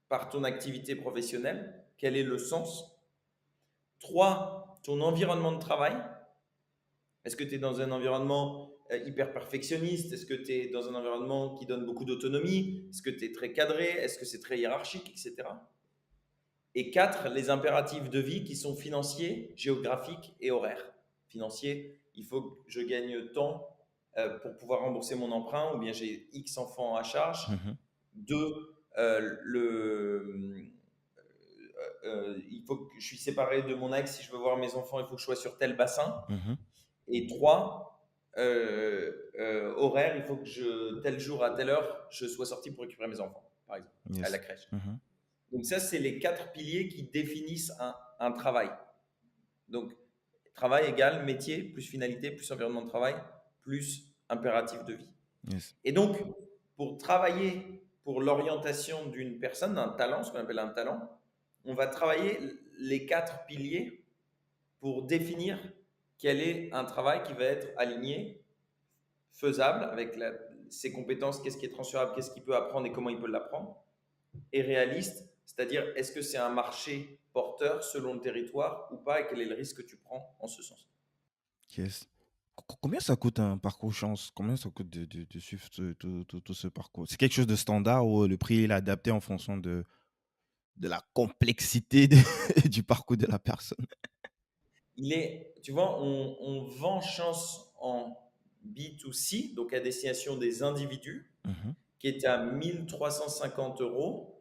par ton activité professionnelle, quel est le sens. Trois, ton environnement de travail. Est-ce que tu es dans un environnement hyper perfectionniste? Est-ce que tu es dans un environnement qui donne beaucoup d'autonomie? Est-ce que tu es très cadré? Est-ce que c'est très hiérarchique, etc. Et quatre, les impératifs de vie qui sont financiers, géographiques et horaires. Financier, il faut que je gagne tant pour pouvoir rembourser mon emprunt, ou bien j'ai X enfants à charge. Mmh. Deux, il faut que je suis séparé de mon ex. Si je veux voir mes enfants, il faut que je sois sur tel bassin. Mmh. Et trois, horaire, il faut que tel jour à telle heure, je sois sorti pour récupérer mes enfants, par exemple, à la Yes. crèche. Mmh. Donc ça, c'est les quatre piliers qui définissent un travail. Donc, travail égale métier, plus finalité, plus environnement de travail, plus impératif de vie. Yes. Et donc, pour travailler pour l'orientation d'une personne, d'un talent, ce qu'on appelle un talent, on va travailler les quatre piliers pour définir quel est un travail qui va être aligné, faisable, avec ses compétences, qu'est-ce qui est transférable, qu'est-ce qu'il peut apprendre et comment il peut l'apprendre, et réaliste, c'est-à-dire est-ce que c'est un marché porteur selon le territoire ou pas, et quel est le risque que tu prends en ce sens. Yes. Combien ça coûte un parcours chance? Combien ça coûte de suivre tout ce parcours? C'est quelque chose de standard ou le prix il est adapté en fonction de la complexité du parcours de la personne? Tu vois, on vend chance en B2C, donc à destination des individus, Mmh. qui est à 1 350 €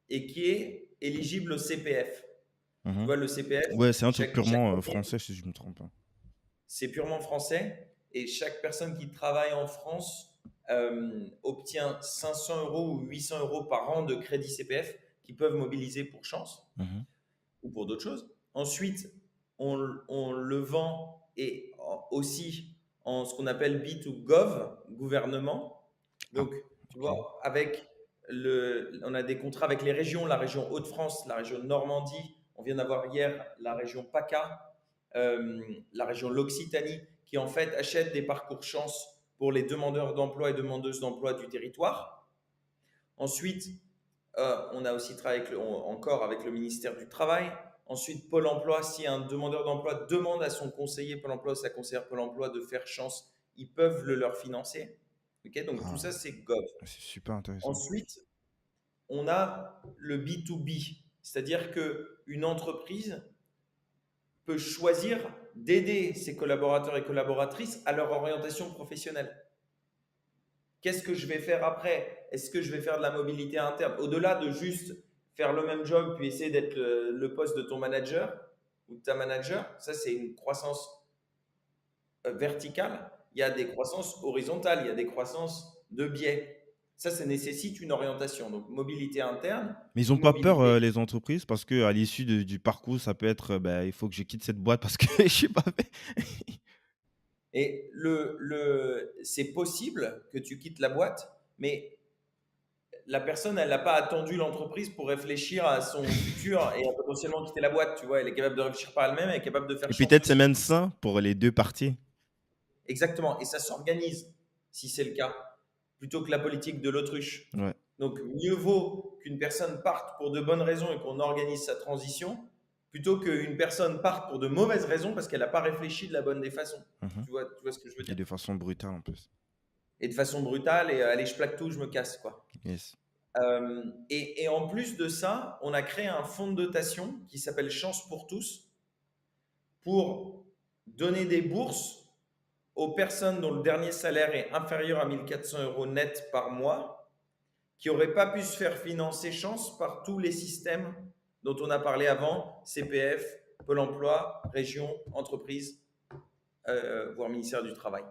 et qui est éligible au CPF. Tu Mmh. vois, le CPF, Ouais, c'est un truc chaque purement, année, français si je ne me trompe pas. c'est purement français, et chaque personne qui travaille en France obtient 500 € ou 800 € par an de crédit CPF qu'ils peuvent mobiliser pour Chance Mhm. ou pour d'autres choses. Ensuite, on le vend et aussi en ce qu'on appelle B2Gov, gouvernement. Ah, Donc, tu ok. vois, on a des contrats avec les régions, la région Hauts-de-France, la région Normandie. On vient d'avoir hier la région PACA, la région l'Occitanie, qui en fait achètent des parcours chance pour les demandeurs d'emploi et demandeuses d'emploi du territoire. Ensuite, on a aussi travaillé encore avec le ministère du Travail. Ensuite, Pôle emploi, si un demandeur d'emploi demande à son conseiller Pôle emploi ou sa conseillère Pôle emploi de faire chance, ils peuvent le leur financer. Okay, donc tout Ah, ça, c'est Gov. c'est super intéressant. Ensuite, on a le B2B, c'est-à-dire qu'une entreprise peut choisir d'aider ses collaborateurs et collaboratrices à leur orientation professionnelle. Qu'est-ce que je vais faire après? Est-ce que je vais faire de la mobilité interne? Au-delà de juste faire le même job puis essayer d'être le poste de ton manager ou de ta manager, ça c'est une croissance verticale. Il y a des croissances horizontales, il y a des croissances de biais. Ça nécessite une orientation. Donc mobilité interne Mais ils ou n'ont pas peur, mobilité. les entreprises, parce qu'à l'issue du parcours, ça peut être, bah, il faut que je quitte cette boîte parce que je suis pas fait. Et c'est possible que tu quittes la boîte, mais la personne, elle n'a pas attendu l'entreprise pour réfléchir à son futur et à potentiellement quitter la boîte. Tu vois, elle est capable de réfléchir par elle-même, elle est capable de faire Et chance peut-être c'est aussi. même sain pour les 2 parties. Exactement. Et ça s'organise, si c'est le cas, plutôt que la politique de l'autruche. Ouais. Donc, mieux vaut qu'une personne parte pour de bonnes raisons et qu'on organise sa transition, plutôt qu'une personne parte pour de mauvaises raisons parce qu'elle n'a pas réfléchi de la bonne des façons. Mmh. Tu vois ce que je veux Et dire? de façon brutale en plus. Et de façon brutale, et allez, je plaque tout, je me casse, quoi. Yes. Et en plus de ça, on a créé un fonds de dotation qui s'appelle Chance pour tous pour donner des bourses aux personnes dont le dernier salaire est inférieur à 1 400 € net par mois, qui n'auraient pas pu se faire financer Chance par tous les systèmes dont on a parlé avant, CPF, Pôle emploi, région, entreprise, voire ministère du Travail.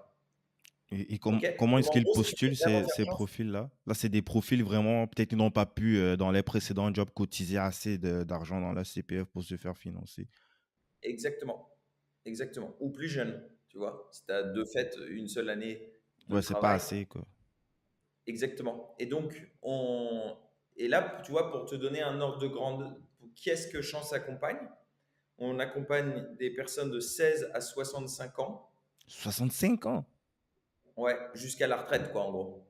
Et Ok. comment Donc est-ce en qu'ils gros, si tu veux postulent vraiment ces faire Chance, profils-là? Là, c'est des profils vraiment peut-être qu'ils n'ont pas pu, dans les précédents jobs, cotiser assez d'argent dans la CPF pour se faire financer. exactement. Exactement. Ou plus jeune, tu vois. Si tu as de fait une seule année de Ouais, c'est pas travail. assez, quoi. Exactement. Et donc, et là, tu vois, pour te donner un ordre de grande, qui est-ce que Chance accompagne? On accompagne des personnes de 16 à 65 ans, 65 ans? ouais, jusqu'à la retraite, quoi, en gros.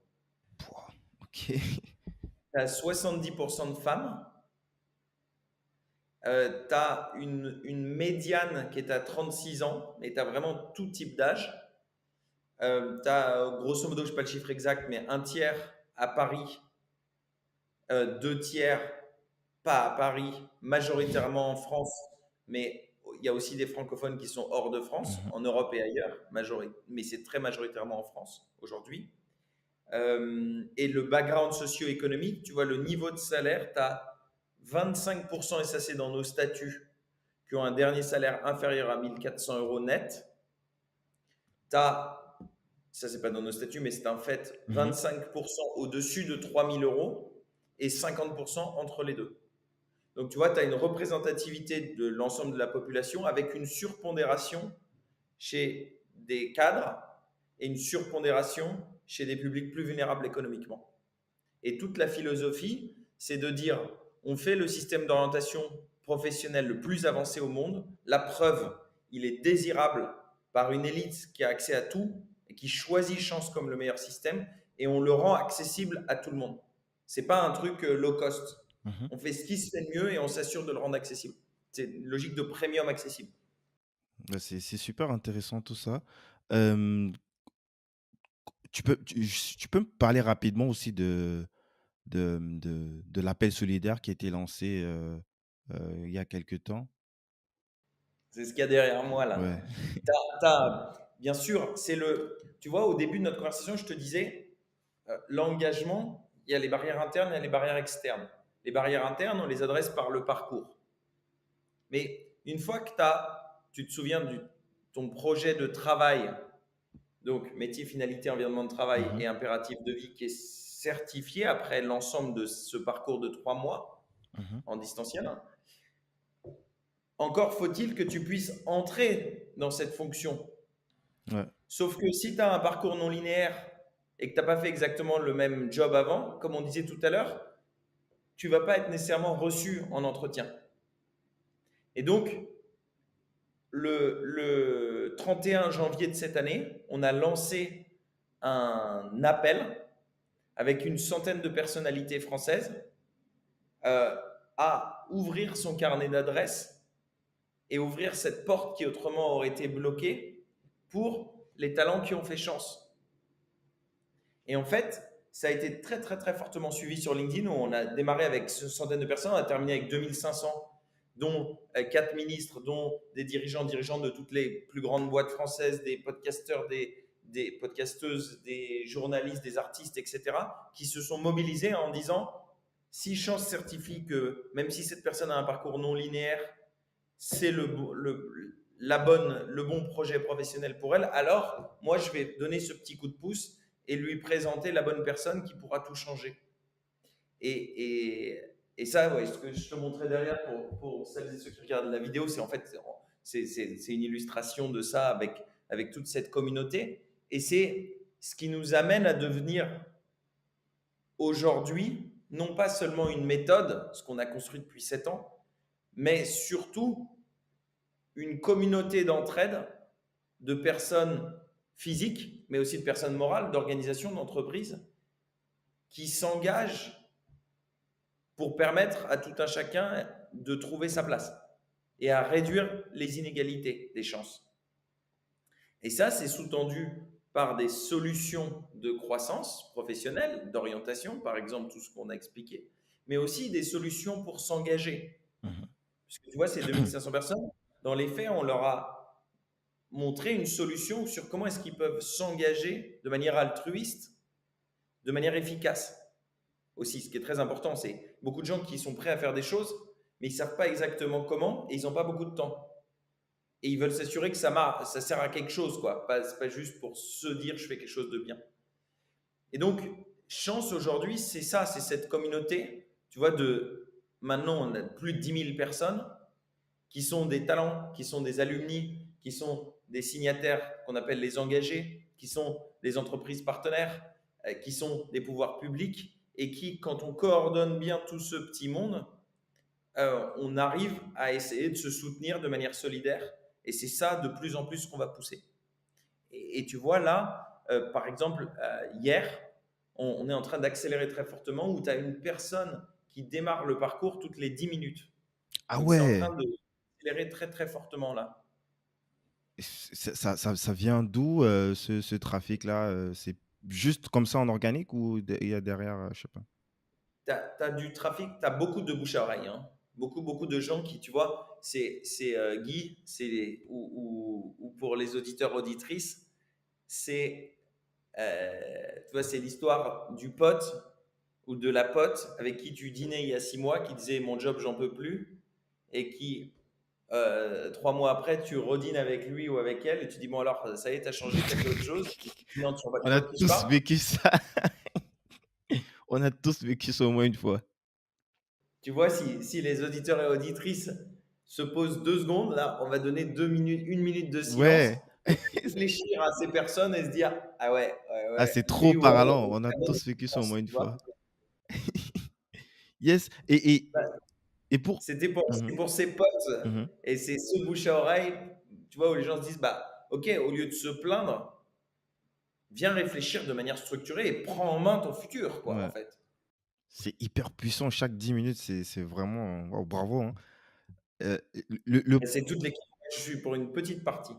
Pouah, OK. Tu as 70% de femmes, tu as une médiane qui est à 36 ans, et tu as vraiment tout type d'âge. Tu as, grosso modo, je sais pas le chiffre exact, mais un tiers à Paris, deux tiers pas à Paris, majoritairement en France, mais il y a aussi des francophones qui sont hors de France, Mmh. en Europe et ailleurs, mais c'est très majoritairement en France aujourd'hui. Et le background socio-économique, tu vois, le niveau de salaire, tu as 25%, et ça c'est dans nos statuts, qui ont un dernier salaire inférieur à 1 400 € net. Tu as, ça c'est pas dans nos statuts, mais c'est un fait, Mmh. 25% au-dessus de 3 000 € et 50% entre les deux. Donc, tu vois, tu as une représentativité de l'ensemble de la population avec une surpondération chez des cadres et une surpondération chez des publics plus vulnérables économiquement. Et toute la philosophie, c'est de dire, on fait le système d'orientation professionnelle le plus avancé au monde. La preuve, il est désirable par une élite qui a accès à tout et qui choisit Chance comme le meilleur système, et on le rend accessible à tout le monde. C'est pas un truc low cost. Mmh. On fait ce qui se fait de mieux et on s'assure de le rendre accessible. C'est une logique de premium accessible. Bah, c'est super intéressant tout ça. Hem, tu peux me parler rapidement aussi de l'appel solidaire qui a été lancé, il y a quelque temps? C'est ce qu'il y a derrière moi Ouais. là. Bien sûr, tu vois, au début de notre conversation, je te disais, l'engagement, il y a les barrières internes, il y a les barrières externes. Les barrières internes, on les adresse par le parcours. Mais une fois que tu te souviens de ton projet de travail donc métier, finalité, environnement de travail Mhm, et impératif de vie, qui est certifié après l'ensemble de ce parcours de 3 mois mhm. en distanciel. Encore faut-il que tu puisses entrer dans cette fonction. Ouais. Sauf que si tu as un parcours non linéaire et que tu n'as pas fait exactement le même job avant, comme on disait tout à l'heure, tu ne vas pas être nécessairement reçu en entretien. Et donc, le 31 janvier de cette année, on a lancé un appel avec une centaine de personnalités françaises euh, à ouvrir son carnet d'adresses et ouvrir cette porte qui autrement aurait été bloquée pour les talents qui ont fait chance. Et en fait, ça a été très, très, très fortement suivi sur LinkedIn, où on a démarré avec une centaine de personnes, on a terminé avec 2500, dont 4 ministres, dont des dirigeants de toutes les plus grandes boîtes françaises, des podcasteurs, des podcasteuses, des journalistes, des artistes, etc., qui se sont mobilisés en disant, si Chance certifie que même si cette personne a un parcours non linéaire, c'est le bon projet professionnel pour elle, alors moi, je vais donner ce petit coup de pouce et lui présenter la bonne personne qui pourra tout changer. Et ça, ouais, ce que je te montrais derrière pour celles et ceux qui regardent la vidéo, c'est en fait c'est une illustration de ça avec toute cette communauté. Et c'est ce qui nous amène à devenir aujourd'hui, non pas seulement une méthode, ce qu'on a construit depuis 7 ans, mais surtout une communauté d'entraide de personnes physiques, mais aussi de personnes morales, d'organisations, d'entreprises, qui s'engagent pour permettre à tout un chacun de trouver sa place et à réduire les inégalités des chances. Et ça, c'est sous-tendu par des solutions de croissance professionnelle, d'orientation, par exemple tout ce qu'on a expliqué, mais aussi des solutions pour s'engager. Mhm. Parce que tu vois, ces 2500 personnes, dans les faits, on leur a montré une solution sur comment est-ce qu'ils peuvent s'engager de manière altruiste, de manière efficace. Aussi, ce qui est très important, c'est beaucoup de gens qui sont prêts à faire des choses, mais ils ne savent pas exactement comment et ils n'ont pas beaucoup de temps. Et ils veulent s'assurer que ça marche, ça sert à quelque chose, quoi. Pas juste pour se dire je fais quelque chose de bien. Et donc, Chance aujourd'hui, c'est ça, c'est cette communauté. Tu vois, maintenant, on a plus de 10 000 personnes qui sont des talents, qui sont des alumni, qui sont des signataires qu'on appelle les engagés, qui sont des entreprises partenaires, qui sont des pouvoirs publics et qui, quand on coordonne bien tout ce petit monde, on arrive à essayer de se soutenir de manière solidaire. Et c'est ça de plus en plus qu'on va pousser. Et tu vois là, par exemple, hier, on est en train d'accélérer très fortement où tu as une personne qui démarre le parcours toutes les 10 minutes. Ah Donc c'est en ouais, train d'accélérer très très fortement là. ça vient d'où ce trafic-là? C'est juste comme ça en organique ou il y a derrière, je sais pas. Tu as du trafic, tu as beaucoup de bouche à oreille, hein. Beaucoup, beaucoup de gens qui, tu vois, c'est Guy, ou pour les auditeurs, auditrices, c'est tu vois, c'est l'histoire du pote ou de la pote avec qui tu dînais il y a 6 mois, qui disait mon job, j'en peux plus, et qui, 3 mois après, tu redînes avec lui ou avec elle, et tu dis bon, alors, ça y est, tu as changé, tu as fait autre chose. Non, tu On vois a de qui je tous parle. vécu ça. On a tous vécu ça au moins une fois. Tu vois, si les auditeurs et auditrices se posent 2 secondes, là, on va donner 2 minutes, 1 minute de silence Ouais. pour réfléchir à ces personnes et se dire ah ouais, ouais, Ah, ouais, c'est trop lui ou elle, parlant. est On a très bonne tous vécu ça au réponse, moins une tu vois. fois. Yes. Bah, Et pour. c'est Mhm, pour ses potes mhm. et c'est ce bouche à oreille, tu vois, où les gens se disent bah ok, au lieu de se plaindre, viens réfléchir de manière structurée et prends en main ton futur, quoi, en Ouais. fait. C'est hyper puissant. Chaque 10 minutes, c'est vraiment. Waouh, bravo, hein. Euh, le, le, Et c'est toute l'équipe. Je suis pour une petite partie.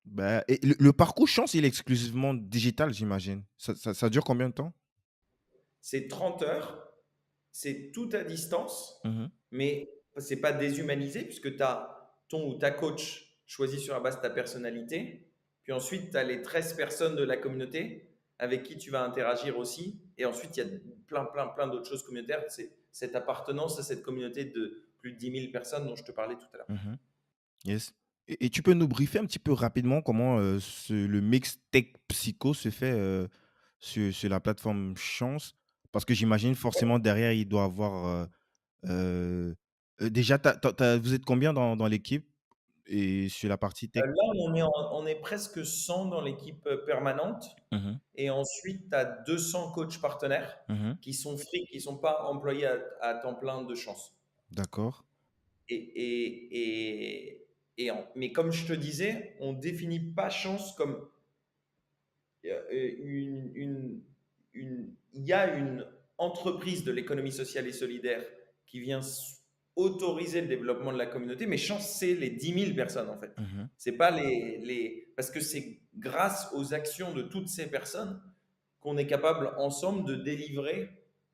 le parcours chance, il est exclusivement digital, j'imagine. Ça dure combien de temps? C'est 30 heures. C'est tout à distance, Mhm. mais c'est pas déshumanisé puisque tu as ton ou ta coach choisi sur la base de ta personnalité. Puis ensuite, tu as les 13 personnes de la communauté avec qui tu vas interagir aussi. Et ensuite, il y a plein, plein, plein d'autres choses communautaires. C'est cette appartenance à cette communauté de plus de 10 000 personnes dont je te parlais tout à l'heure. Mhm. Yes. Et tu peux nous briefer un petit peu rapidement comment, le mix tech psycho se fait, sur la plateforme Chance? Parce que j'imagine forcément derrière il doit avoir, heu déjà tu vous êtes combien dans l'équipe et sur la partie tech? Là, on est presque 100 dans l'équipe permanente. Mmh. Et ensuite, tu as 200 coachs partenaires Mmh. qui sont free, qui ne sont pas employés à temps plein de chance. D'accord. Et, mais comme je te disais, on ne définit pas chance comme il y a une entreprise de l'économie sociale et solidaire qui vient autoriser le développement de la communauté, mais chance, c'est les 10 000 personnes en fait. Mmh. C'est pas parce que c'est grâce aux actions de toutes ces personnes qu'on est capable ensemble de délivrer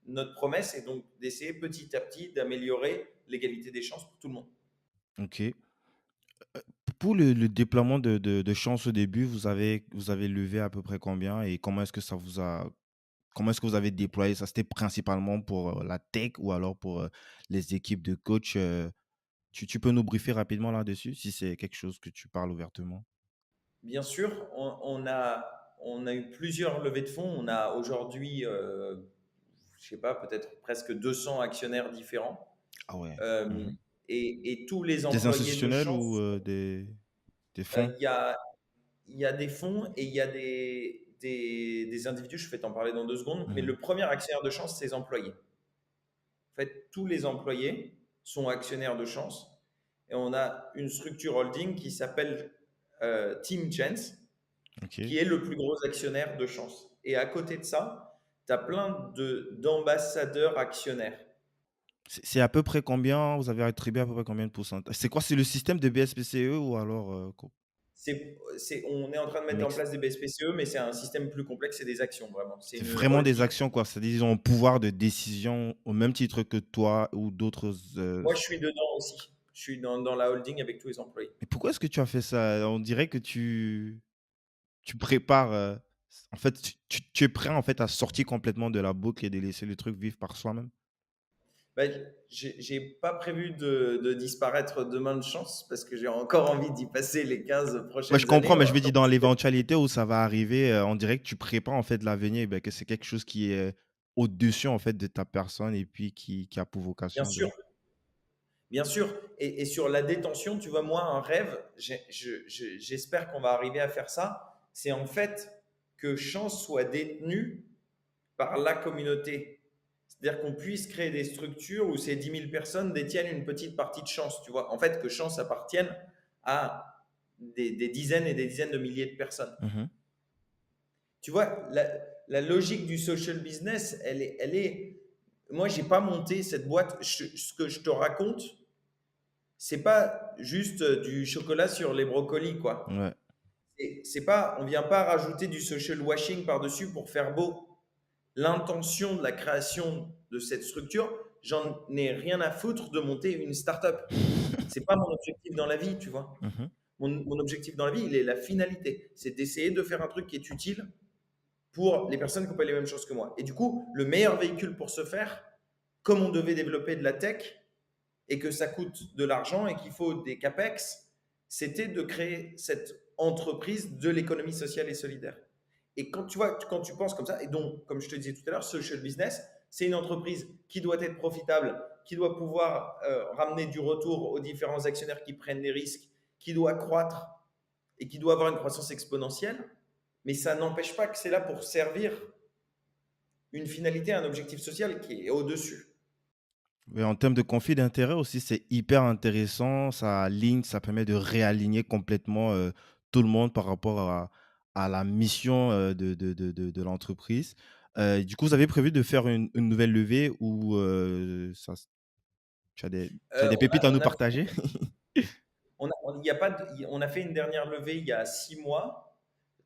notre promesse et donc d'essayer petit à petit d'améliorer l'égalité des chances pour tout le monde. OK. Pour le déploiement de Chance au début, vous avez levé à peu près combien et comment est-ce que vous avez déployé ça? C'était principalement pour, la tech ou alors pour, les équipes de coach, tu peux nous briefer rapidement là-dessus, si c'est quelque chose que tu parles ouvertement? Bien sûr, on a eu plusieurs levées de fonds. On a aujourd'hui, je sais pas, peut-être presque 200 actionnaires différents. Ah ouais. Euh, Mmh. et tous les Des employés de institutionnels ou, Chance, des euh, fonds? il y a, il y a des fonds et il y a des individus. Je vais t'en parler dans 2 secondes. Mais Mmh. le premier actionnaire de Chance, c'est les employés. En fait, tous les employés sont actionnaires de Chance. Et on a une structure holding qui s'appelle Team Chance, OK. qui est le plus gros actionnaire de Chance. Et à côté de ça, tu as plein d'ambassadeurs actionnaires. C'est à peu près combien vous avez attribué à peu près combien de pourcentage? C'est quoi? C'est le système de BSPCE ou alors, co On est en train de mettre en mixte? place des BSPCE, mais c'est un système plus complexe, c'est des actions vraiment. C'est C'est une vraiment des holding. actions, quoi? C'est-à-dire ils ont un pouvoir de décision au même titre que toi ou d'autres, Moi, je suis dedans aussi. Je suis dans la holding avec tous les employés. mais pourquoi est-ce que tu as fait ça? On dirait que tu prépares, en fait, tu es prêt, en fait, à sortir complètement de la boucle et de laisser le truc vivre par soi-même? Ben, j'ai pas prévu de disparaître demain de chance parce que j'ai encore envie d'y passer les 15 Ouais, je prochaines comprends, années. On mais je va veux dire dans commencer. l'éventualité où ça va arriver, on dirait que tu prépares, en fait, l'avenir, ben, que c'est quelque chose qui est au-dessus, en fait, de ta personne et puis qui a pour Bien vocation de sûr, bien sûr. Et sur la détention, tu vois, moi, un rêve, j'espère qu'on va arriver à faire ça. C'est en fait que chance soit détenue par la communauté. C'est-à-dire qu'on puisse créer des structures où ces 10 000 personnes détiennent une petite partie de chance, tu vois. En fait, que chance appartienne à des dizaines et des dizaines de milliers de personnes. mmh. Tu vois, la logique du social business, moi, j'ai pas monté cette boîte. Ce que je te raconte, c'est pas juste du chocolat sur les brocolis, quoi. Ouais. C'est pas, on vient pas rajouter du social washing par-dessus pour faire beau. L'intention de la création de cette structure, j'en ai rien à foutre de monter une start-up. C'est pas mon objectif dans la vie, tu vois. Mmh. Mon objectif dans la vie, il est la finalité. C'est d'essayer de faire un truc qui est utile pour les personnes qui n'ont pas les mêmes choses que moi. Et du coup, le meilleur véhicule pour ce faire, comme on devait développer de la tech et que ça coûte de l'argent et qu'il faut des capex, c'était de créer cette entreprise de l'économie sociale et solidaire. Et quand tu vois, quand tu penses comme ça, et donc, comme je te disais tout à l'heure, social business, c'est une entreprise qui doit être profitable, qui doit pouvoir ramener du retour aux différents actionnaires qui prennent des risques, qui doit croître et qui doit avoir une croissance exponentielle. Mais ça n'empêche pas que c'est là pour servir une finalité, un objectif social qui est au-dessus. Mais en termes de conflit d'intérêts aussi, c'est hyper intéressant. Ça permet de réaligner complètement, tout le monde par rapport à la mission, de l'entreprise. Du coup, vous avez prévu de faire une nouvelle levée ou, ça s tu as des pépites à nous On a partager? il y a pas on a fait une dernière levée il y a 6 mois,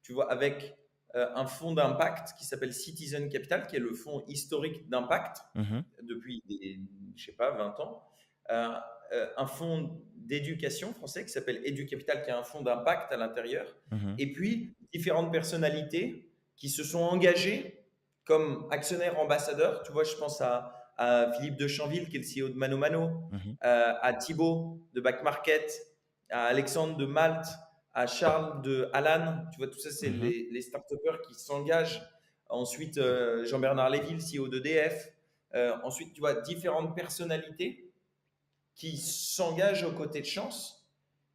tu vois, avec un fonds d'impact qui s'appelle Citizen Capital, qui est le fonds historique d'impact Mmh. depuis je sais pas, 20 ans. Euh, un fonds d'éducation français qui s'appelle EduCapital, qui a un fonds d'impact à l'intérieur. Mmh. Et puis, différentes personnalités qui se sont engagées comme actionnaires ambassadeurs. Tu vois, je pense à Philippe de Chanville, qui est le CEO de Mano Mano, Mmh. à Thibaut de Back Market, à Alexandre de Malte, à Charles de Alan. Tu vois, tout ça, c'est Mhm. les start-upers qui s'engagent. Ensuite, Jean-Bernard Lévy, le CEO d'EDF. Ensuite, tu vois, différentes personnalités qui s'engagent aux côtés de Chance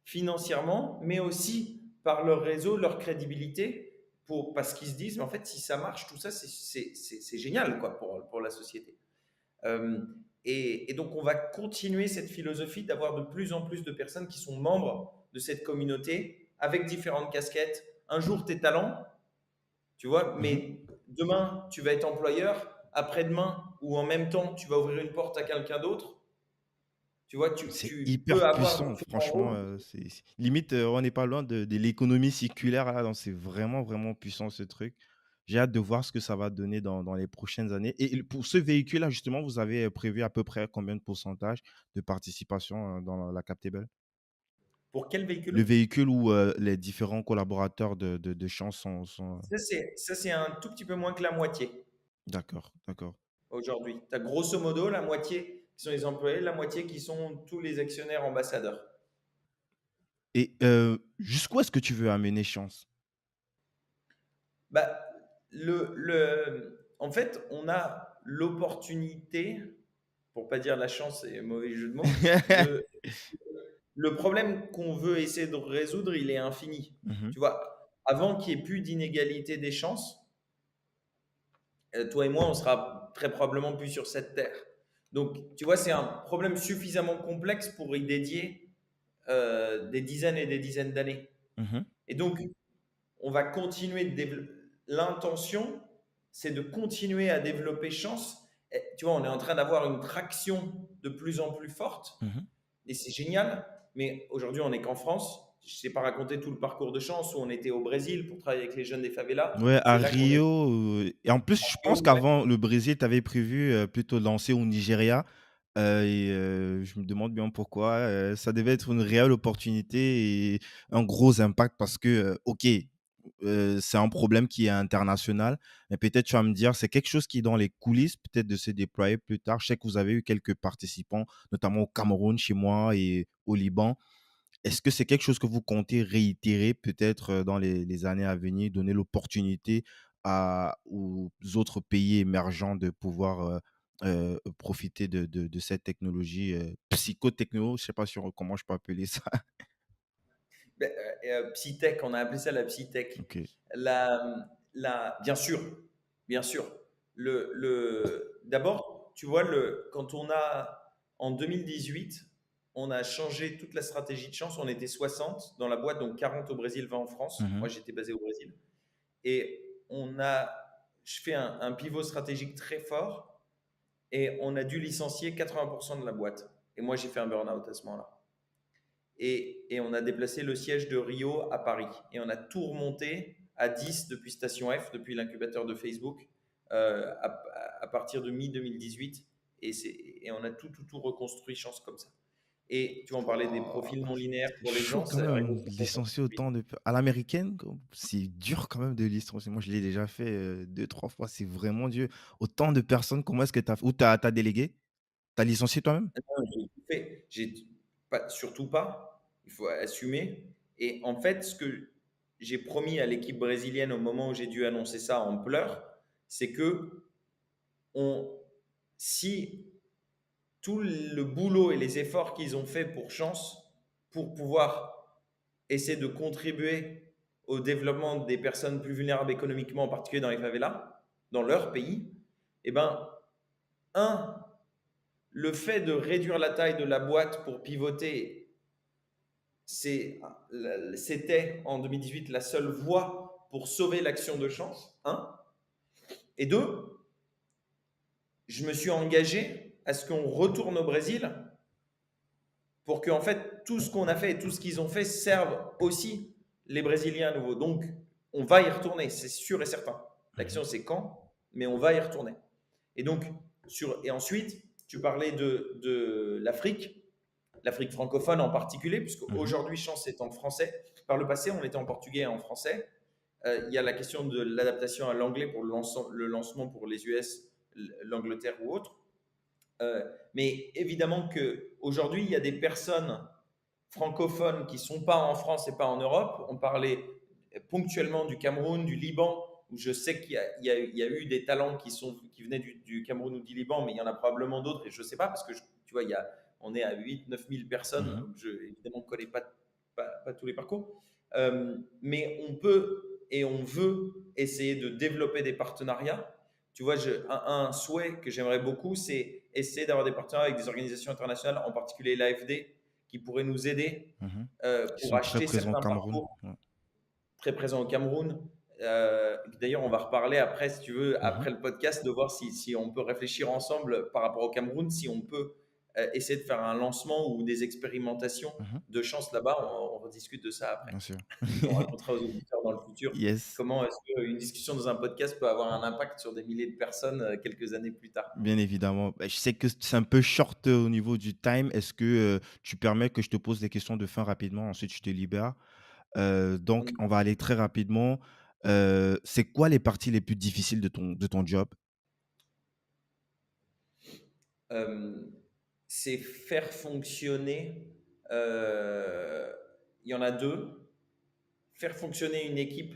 financièrement, mais aussi par leur réseau, leur crédibilité, parce qu'ils se disent, mais en fait, si ça marche, tout ça, c'est génial quoi, pour la société. Euh, et donc, on va continuer cette philosophie d'avoir de plus en plus de personnes qui sont membres de cette communauté avec différentes casquettes. Un jour, tes talents, tu vois, Mhm. mais demain, tu vas être employeur, après-demain, ou en même temps, tu vas ouvrir une porte à quelqu'un d'autre. Tu vois, C'est tu peux hyper avoir puissant, différents franchement. rôles. Limite, on n'est pas loin de l'économie circulaire là, donc c'est vraiment, vraiment puissant ce truc. J'ai hâte de voir ce que ça va donner dans les prochaines années. Et pour ce véhicule-là, justement, vous avez prévu à peu près combien de pourcentage de participation dans la Captable? Pour quel Le véhicule? véhicule où les différents collaborateurs de Chance sont. Ça, c'est un tout petit peu moins que la moitié D'accord, d'accord. aujourd'hui. Tu as grosso modo la moitié qui sont les employés, la moitié qui sont tous les actionnaires ambassadeurs. Et jusqu'où est-ce que tu veux amener Chance? Bah, en fait, on a l'opportunité, pour pas dire la chance, c'est un mauvais jeu de mots, de, le problème qu'on veut essayer de résoudre, il est infini. Mhm, Tu vois, avant qu'il n'y ait plus d'inégalité des chances, toi et moi, on sera très probablement plus sur cette terre. Donc, tu vois, c'est un problème suffisamment complexe pour y dédier des dizaines et des dizaines d'années. mhm, Et donc, on va continuer de développer. L'intention, c'est de continuer à développer Chance. Et, tu vois, on est en train d'avoir une traction de plus en plus forte mhm. et c'est génial. Mais aujourd'hui, on n'est qu'en France. Je ne sais pas raconter tout le parcours de Chance où on était au Brésil pour travailler avec les jeunes des favelas. Ouais, à C'est là qu'on est. Rio. Et en plus, je pense qu'avant le Brésil, tu avais prévu plutôt de lancer au Nigeria. Je me demande bien pourquoi. Ça devait être une réelle opportunité et un gros impact parce que, OK, c'est un problème qui est international, mais peut-être tu vas me dire, c'est quelque chose qui est dans les coulisses, peut-être de se déployer plus tard. Je sais que vous avez eu quelques participants, notamment au Cameroun, chez moi, et au Liban. Est-ce que c'est quelque chose que vous comptez réitérer peut-être dans les années à venir, donner l'opportunité aux autres pays émergents de pouvoir profiter de cette technologie psychotechno, je ne sais pas comment je peux appeler ça. Ben, Psytech, on a appelé ça la Psytech. Ok. Bien sûr, bien sûr. D'abord, tu vois, quand en 2018, on a changé toute la stratégie de Chance. On était 60 dans la boîte, donc 40 au Brésil, 20 en France. Mhm, Moi, j'étais basé au Brésil. Et je fais un pivot stratégique très fort et on a dû licencier 80% de la boîte. Et moi, j'ai fait un burn-out à ce moment-là. Et on a déplacé le siège de Rio à Paris. Et on a tout remonté à 10 depuis Station F, depuis l'incubateur de Facebook, à partir de mi-2018. Et on a tout reconstruit, Chance, comme ça. Et tu vas en parler des oh, profils non linéaires c'est pour les chaud gens, quand ça arrive même, licencier autant de. À l'américaine, c'est dur quand même de licencier. Moi, je l'ai déjà fait deux, trois fois. C'est vraiment dur. Autant de personnes, comment est-ce que tu as. Ou tu as délégué? Tu as licencié toi-même? J'ai tout fait. Pas, surtout pas. Il faut assumer. Et en fait, ce que j'ai promis à l'équipe brésilienne au moment où j'ai dû annoncer ça en pleurs, c'est que on, si tout le boulot et les efforts qu'ils ont fait pour Chance, pour pouvoir essayer de contribuer au développement des personnes plus vulnérables économiquement, en particulier dans les favelas, dans leur pays, eh ben, un, le fait de réduire la taille de la boîte pour pivoter, c'était en 2018 la seule voie pour sauver l'action de Chance. Un. Et deux, je me suis engagé à ce qu'on retourne au Brésil pour que en fait tout ce qu'on a fait et tout ce qu'ils ont fait serve aussi les Brésiliens à nouveau. Donc on va y retourner, c'est sûr et certain. Mhm, L'action c'est quand, mais on va y retourner. Et donc et ensuite tu parlais de l'Afrique francophone en particulier, puisque mhm. aujourd'hui Chance est en français. Par le passé on était en portugais et en français. Il y a la question de l'adaptation à l'anglais pour le lancement pour les US, l'Angleterre ou autre. Mais évidemment qu'aujourd'hui, il y a des personnes francophones qui ne sont pas en France et pas en Europe. On parlait ponctuellement du Cameroun, du Liban, où je sais qu'il y a eu des talents qui venaient du Cameroun ou du Liban, mais il y en a probablement d'autres et je ne sais pas parce que tu vois, on est à 8 000 à 9 000 personnes. Mhm. Donc évidemment, je ne connais pas tous les parcours. Mais on peut et on veut essayer de développer des partenariats. Tu vois, un souhait que j'aimerais beaucoup, c'est essayer d'avoir des partenariats avec des organisations internationales, en particulier l'AFD, qui pourraient nous aider Mhm. Ils pour sont très acheter présents au certains Cameroun. parcours Ouais. très présents au Cameroun. D'ailleurs, on va reparler après, si tu veux, Mhm. après le podcast, de voir si on peut réfléchir ensemble par rapport au Cameroun, si on peut essayer de faire un lancement ou des expérimentations Mhm. de chance là-bas. On rediscute de ça après. Bien sûr. Et on racontera aux auditeurs dans le futur Yes. comment est-ce qu'une discussion dans un podcast peut avoir un impact sur des milliers de personnes quelques années plus tard. Bien évidemment. Bah, je sais que c'est un peu short au niveau du time. Est-ce que tu permets que je te pose des questions de fin rapidement? Ensuite, je te libère. Donc, on va aller très rapidement. C'est quoi les parties les plus difficiles de ton job? Euh, c'est faire fonctionner, euh, il y en a deux, faire fonctionner une équipe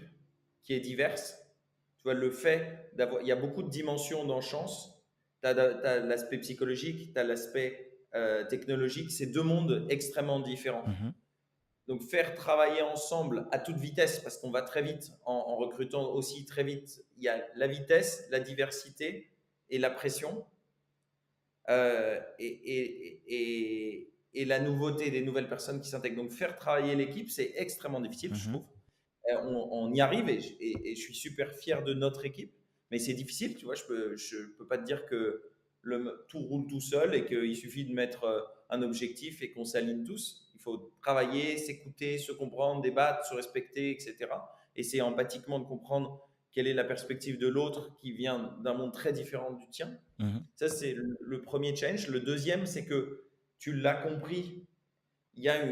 qui est diverse. Tu vois, le fait d'avoir, il y a beaucoup de dimensions dans Chance. Tu as l'aspect psychologique, tu as l'aspect technologique. C'est deux mondes extrêmement différents. Mhm. Donc, faire travailler ensemble à toute vitesse, parce qu'on va très vite en recrutant aussi très vite. Il y a la vitesse, la diversité et la pression. Et la nouveauté des nouvelles personnes qui s'intègrent. Donc, faire travailler l'équipe, c'est extrêmement difficile, je Mhm. trouve. On y arrive et je suis super fier de notre équipe, mais c'est difficile, tu vois. Je peux pas te dire que tout roule tout seul et qu'il suffit de mettre un objectif et qu'on s'aligne tous. Il faut travailler, s'écouter, se comprendre, débattre, se respecter, etc. Essayer empathiquement de comprendre quelle est la perspective de l'autre qui vient d'un monde très différent du tien. Mhm. Ça, c'est le premier challenge. Le deuxième, c'est que tu l'as compris, il y a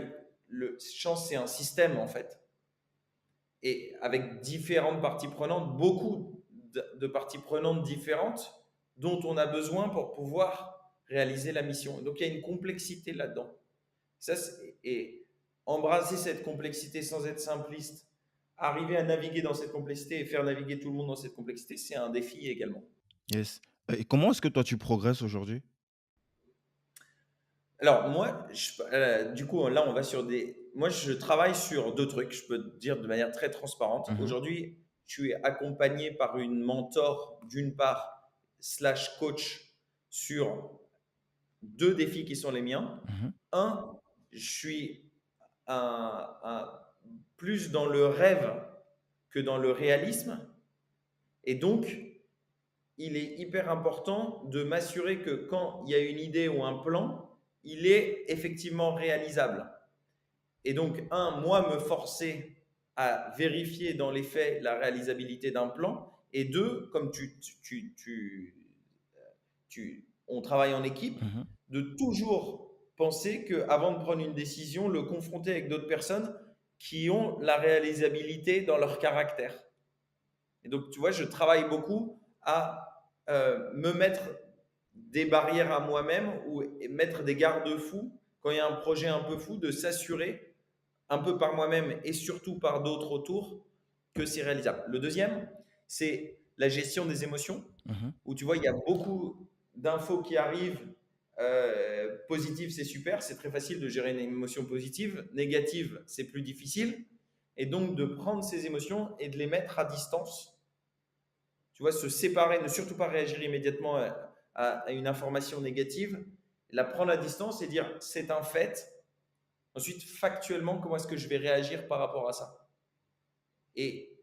chance, c'est un système en fait et avec différentes parties prenantes, beaucoup de parties prenantes différentes dont on a besoin pour pouvoir réaliser la mission. Donc il y a une complexité là-dedans. Et embrasser cette complexité sans être simpliste, arriver à naviguer dans cette complexité et faire naviguer tout le monde dans cette complexité, c'est un défi également. Yes. Et comment est-ce que toi, tu progresses aujourd'hui? Alors moi, du coup, là, on va sur des. Moi, je travaille sur deux trucs. Je peux te dire de manière très transparente. Mhm. Aujourd'hui, je suis accompagné par une mentor, d'une part, slash coach sur deux défis qui sont les miens. Mhm. Un, je suis plus dans le rêve que dans le réalisme. Et donc, il est hyper important de m'assurer que quand il y a une idée ou un plan, il est effectivement réalisable. Et donc, moi, me forcer à vérifier dans les faits la réalisabilité d'un plan. Et deux, comme on travaille en équipe, Mhm. de toujours penser qu'avant de prendre une décision, le confronter avec d'autres personnes qui ont la réalisabilité dans leur caractère. Et donc, tu vois, je travaille beaucoup à me mettre des barrières à moi-même ou mettre des garde-fous quand il y a un projet un peu fou, de s'assurer un peu par moi-même et surtout par d'autres autour que c'est réalisable. Le deuxième, c'est la gestion des émotions, Mhm. où tu vois, il y a beaucoup d'infos qui arrivent. Positives, c'est super, c'est très facile de gérer une émotion positive. Négative, c'est plus difficile. Et donc, de prendre ces émotions et de les mettre à distance. Tu vois, se séparer, ne surtout pas réagir immédiatement à une information négative, la prendre à distance et dire c'est un fait. Ensuite, factuellement, comment est-ce que je vais réagir par rapport à ça? Et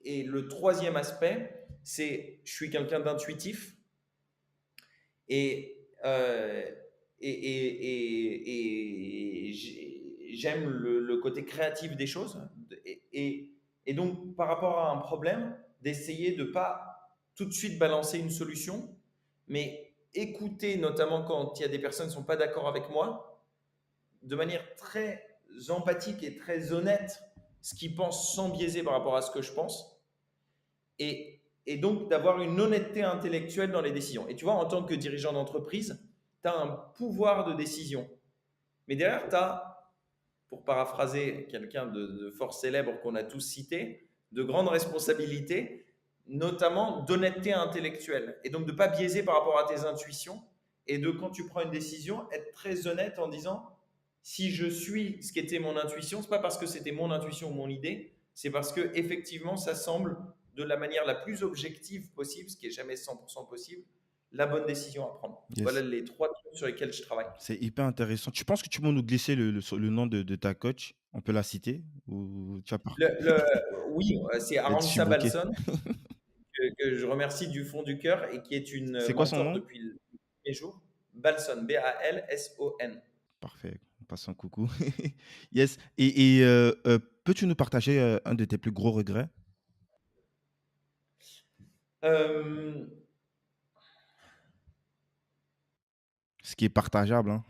le troisième aspect, c'est je suis quelqu'un d'intuitif et, j'aime le côté créatif des choses. Et donc, par rapport à un problème, d'essayer de ne pas tout de suite balancer une solution, mais écouter, notamment quand il y a des personnes qui ne sont pas d'accord avec moi, de manière très empathique et très honnête, ce qu'ils pensent sans biaiser par rapport à ce que je pense, et donc d'avoir une honnêteté intellectuelle dans les décisions. Et tu vois, en tant que dirigeant d'entreprise, tu as un pouvoir de décision. Mais derrière, tu as pour paraphraser quelqu'un de fort célèbre qu'on a tous cité, de grandes responsabilités, notamment d'honnêteté intellectuelle. Et donc de ne pas biaiser par rapport à tes intuitions et de, quand tu prends une décision, être très honnête en disant si je suis ce qu'était mon intuition, ce n'est pas parce que c'était mon intuition ou mon idée, c'est parce que effectivement ça semble de la manière la plus objective possible, ce qui est jamais 100% possible, la bonne décision à prendre. Voilà Yes. les 3 trucs sur lesquels je travaille. C'est hyper intéressant. Tu penses que tu peux nous glisser le nom de ta coach? On peut la citer? Ou tu as pas Oui, c'est peut-être je suis Arantxa booké. Balson, que je remercie du fond du cœur et qui est une C'est quoi son mentor nom? depuis le premier jour. Balson, Balson. Parfait, on passe un coucou. Yes peux-tu nous partager, un de tes plus gros regrets? Euh, Ce qui est partageable, hein.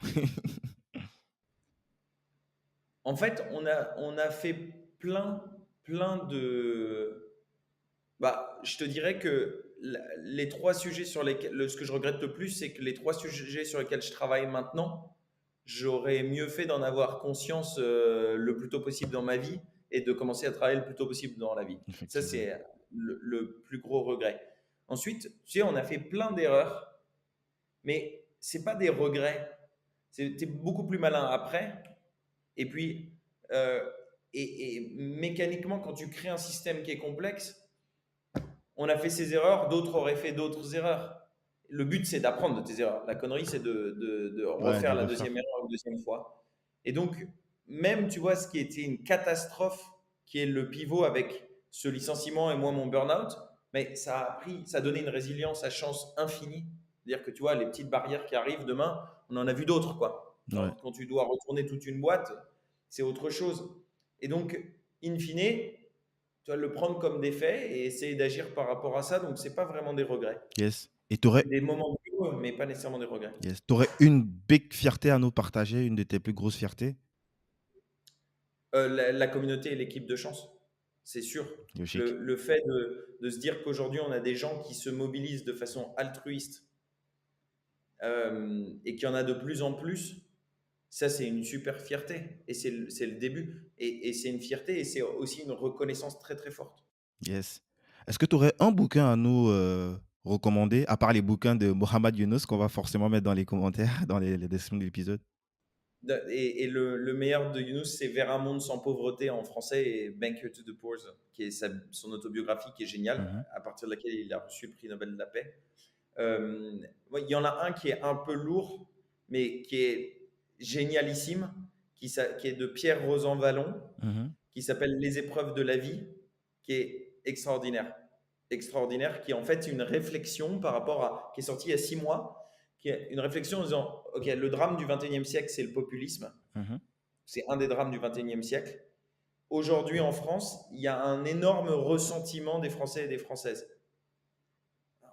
En fait, on a fait plein de. Bah, je te dirais que les 3 sujets sur lesquels. Ce que je regrette le plus, c'est que les 3 sujets sur lesquels je travaille maintenant, j'aurais mieux fait d'en avoir conscience le plus tôt possible dans ma vie et de commencer à travailler le plus tôt possible dans la vie. Ça, Effectivement. c'est le plus gros regret. Ensuite, tu sais, on a fait plein d'erreurs, mais c'est pas des regrets. Tu es beaucoup plus malin après. Et puis, euh, et mécaniquement, quand tu crées un système qui est complexe, on a fait ces erreurs, d'autres auraient fait d'autres erreurs. Le but, c'est d'apprendre de tes erreurs. La connerie, c'est de Ouais, de refaire la deuxième refaire. erreur une deuxième fois. Et donc, même, tu vois, ce qui était une catastrophe, qui est le pivot avec ce licenciement et moi, mon burn-out, mais ça a donné une résilience à chance infinie. C'est-à-dire que, tu vois, les petites barrières qui arrivent demain, on en a vu d'autres, quoi. Ouais. Quand tu dois retourner toute une boîte, c'est autre chose. Et donc, in fine, tu vas le prendre comme des faits et essayer d'agir par rapport à ça. Donc, c'est pas vraiment des regrets. Yes et tu aurais C'est des moments heureux, mais pas nécessairement des regrets. yes, tu une big fierté à nous partager, une de tes plus grosses fiertés? La communauté et l'équipe de chance, c'est sûr. Logique. Le fait de se dire qu'aujourd'hui, on a des gens qui se mobilisent de façon altruiste et qu'il y en a de plus en plus, ça, c'est une super fierté. Et c'est le début. Et c'est une fierté et c'est aussi une reconnaissance très, très forte. Yes. Est-ce que tu aurais un bouquin à nous, recommander, à part les bouquins de Mohamed Younous qu'on va forcément mettre dans les commentaires, dans les descriptions de l'épisode? Et le meilleur de Younous, c'est Vers un monde sans pauvreté en français et Banker to the Poor, qui est son autobiographie qui est géniale, Mmh. à partir de laquelle il a reçu le prix Nobel de la paix. Ouais, il y en a un qui est un peu lourd, mais qui est génialissime, qui est de Pierre Rosanvallon, Mmh. qui s'appelle Les épreuves de la vie, qui est extraordinaire. Extraordinaire, qui est en fait une réflexion par rapport à, qui est sorti il y a 6 mois, qui est une réflexion en disant, OK, le drame du 21e siècle, c'est le populisme. Mmh. C'est un des drames du 21e siècle. Aujourd'hui, en France, il y a un énorme ressentiment des Français et des Françaises.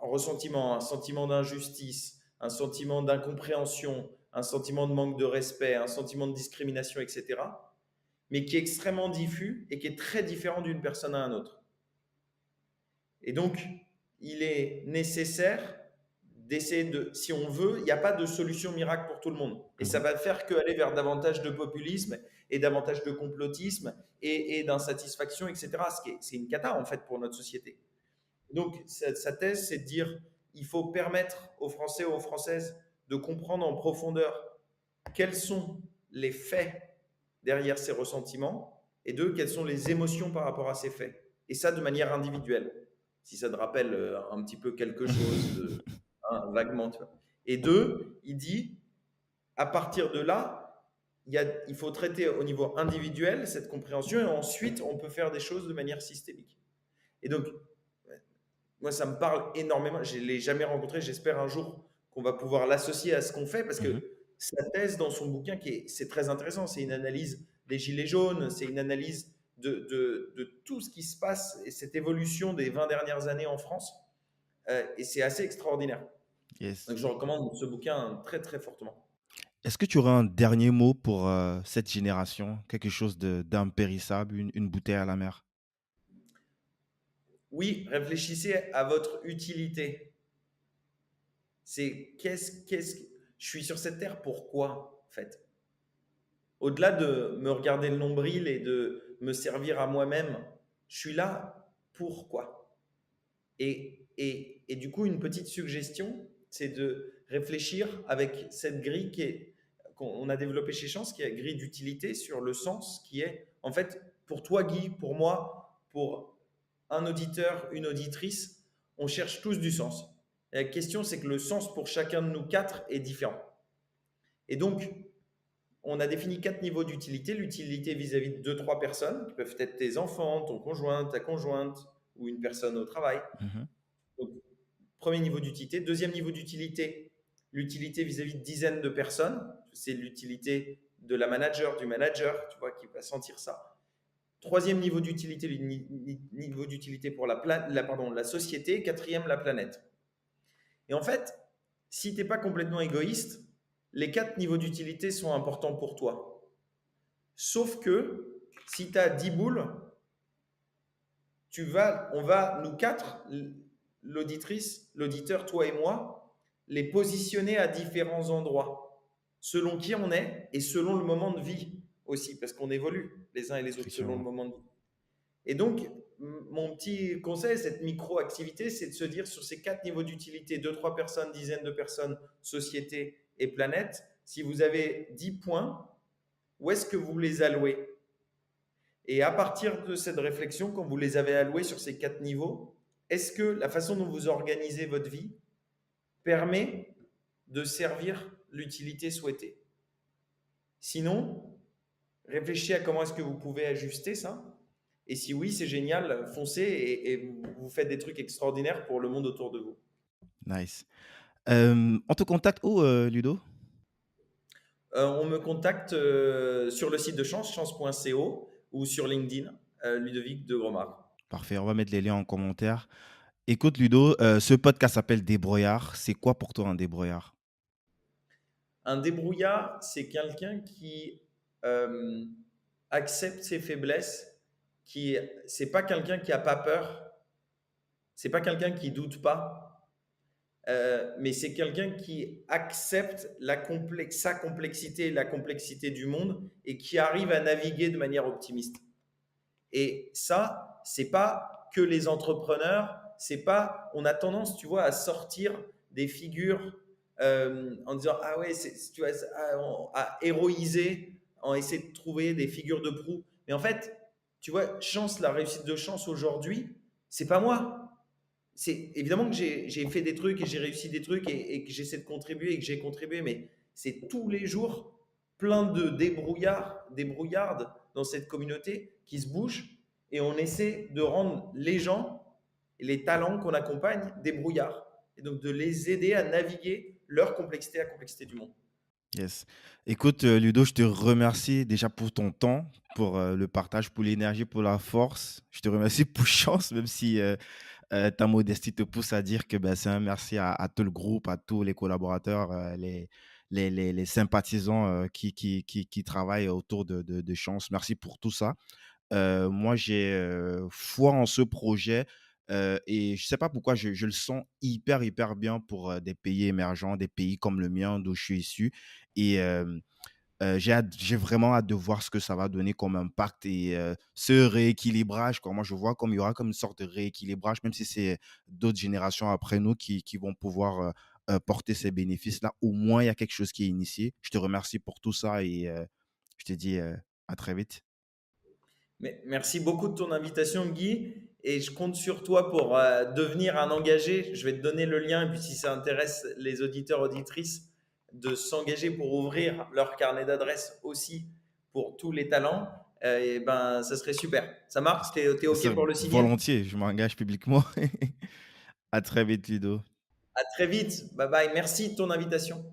Un ressentiment, un sentiment d'injustice, un sentiment d'incompréhension, un sentiment de manque de respect, un sentiment de discrimination, etc. Mais qui est extrêmement diffus et qui est très différent d'une personne à une autre. Et donc, il est nécessaire d'essayer de, si on veut, il n'y a pas de solution miracle pour tout le monde. Et ça Mmh. va faire qu'aller vers davantage de populisme et davantage de complotisme et d'insatisfaction, etc. C'est une cata, en fait, pour notre société. Donc, sa thèse, c'est de dire il faut permettre aux Français et aux Françaises de comprendre en profondeur quels sont les faits derrière ces ressentiments et quelles sont les émotions par rapport à ces faits. Et ça de manière individuelle. Si ça te rappelle un petit peu quelque chose, vaguement. Tu vois. Et il dit à partir de là, il faut traiter au niveau individuel cette compréhension et ensuite on peut faire des choses de manière systémique. Et donc, moi, ça me parle énormément. Je ne l'ai jamais rencontré. J'espère un jour qu'on va pouvoir l'associer à ce qu'on fait parce Mmh. que sa thèse dans son bouquin, c'est très intéressant. C'est une analyse des gilets jaunes, c'est une analyse de tout ce qui se passe et cette évolution des 20 dernières années en France. Et c'est assez extraordinaire. Yes. Donc, je recommande ce bouquin très, très fortement. Est-ce que tu aurais un dernier mot pour, cette génération? Quelque chose d'impérissable, une bouteille à la mer? Oui, réfléchissez à votre utilité. C'est je suis sur cette terre pourquoi, en fait? Au-delà de me regarder le nombril et de me servir à moi-même, je suis là pour quoi? Et du coup, une petite suggestion, c'est de réfléchir avec cette grille qu'on a développée chez Chance, qui est la grille d'utilité sur le sens, qui est, en fait, pour toi, Guy, pour moi, pour un auditeur, une auditrice, on cherche tous du sens. Et la question, c'est que le sens pour chacun de nous quatre est différent. Et donc, on a défini quatre niveaux d'utilité. L'utilité vis-à-vis de deux, trois personnes, qui peuvent être tes enfants, ton conjoint, ta conjointe, ou une personne au travail. Mhm. Donc, premier niveau d'utilité. Deuxième niveau d'utilité, l'utilité vis-à-vis de dizaines de personnes. C'est l'utilité de la manager, du manager, tu vois, qui va sentir ça. Troisième niveau d'utilité, niveau d'utilité pour la société. Quatrième, la planète. Et en fait, si tu n'es pas complètement égoïste, les quatre niveaux d'utilité sont importants pour toi. Sauf que si tu as 10 boules, on va, nous quatre, l'auditrice, l'auditeur, toi et moi, les positionner à différents endroits, selon qui on est et selon le moment de vie aussi, parce qu'on évolue les uns et les autres selon le Effectivement. moment de vie. Et donc, mon petit conseil, cette micro-activité, c'est de se dire sur ces quatre niveaux d'utilité, deux, trois personnes, dizaines de personnes, société et planète, si vous avez 10 points, où est-ce que vous les allouez? Et à partir de cette réflexion, quand vous les avez alloués sur ces quatre niveaux, est-ce que la façon dont vous organisez votre vie permet de servir l'utilité souhaitée? Sinon, réfléchissez à comment est-ce que vous pouvez ajuster ça. Et si oui, c'est génial, foncez et vous faites des trucs extraordinaires pour le monde autour de vous. Nice. On te contacte où, Ludo? On me contacte sur le site de Chance, chance.co, ou sur LinkedIn, Ludovic de Gromard. Parfait, on va mettre les liens en commentaire. Écoute, Ludo, ce podcast s'appelle Débrouillard. C'est quoi pour toi un débrouillard? Un débrouillard, c'est quelqu'un qui euh, accepte ses faiblesses, qui c'est pas quelqu'un qui a pas peur, c'est pas quelqu'un qui doute pas, mais c'est quelqu'un qui accepte sa complexité, la complexité du monde et qui arrive à naviguer de manière optimiste. Et ça, c'est pas que les entrepreneurs, c'est pas, on a tendance, tu vois, à sortir des figures en disant ah ouais, tu vois, à héroïser, en essayer de trouver des figures de proue. Mais en fait, tu vois, chance, la réussite de chance aujourd'hui, c'est pas moi. C'est évidemment que j'ai fait des trucs et j'ai réussi des trucs et que j'essaie de contribuer et que j'ai contribué, mais c'est tous les jours plein de débrouillardes dans cette communauté qui se bougent et on essaie de rendre les gens et les talents qu'on accompagne débrouillards et donc de les aider à naviguer leur complexité, la complexité du monde. Yes. Écoute, Ludo, je te remercie déjà pour ton temps, pour le partage, pour l'énergie, pour la force. Je te remercie pour chance, même si ta modestie te pousse à dire que ben, c'est un merci à tout le groupe, à tous les collaborateurs, les sympathisants qui travaillent autour de Chance. Merci pour tout ça. Moi, j'ai foi en ce projet et je sais pas pourquoi je le sens hyper, hyper bien pour des pays émergents, des pays comme le mien d'où je suis issu. Et j'ai vraiment hâte de voir ce que ça va donner comme impact et ce rééquilibrage, quoi. Moi, je vois comme il y aura comme une sorte de rééquilibrage, même si c'est d'autres générations après nous qui vont pouvoir porter ces bénéfices-là. Au moins, il y a quelque chose qui est initié. Je te remercie pour tout ça et je te dis à très vite. Mais merci beaucoup de ton invitation, Guy. Et je compte sur toi pour devenir un engagé. Je vais te donner le lien. Et puis, si ça intéresse les auditeurs, auditrices, de s'engager pour ouvrir leur carnet d'adresses aussi pour tous les talents, et ben, ça serait super. Ça marche? T'es Ça, OK pour le signer? volontiers, je m'engage publiquement. À très vite, Ludo. À très vite. Bye bye. Merci de ton invitation.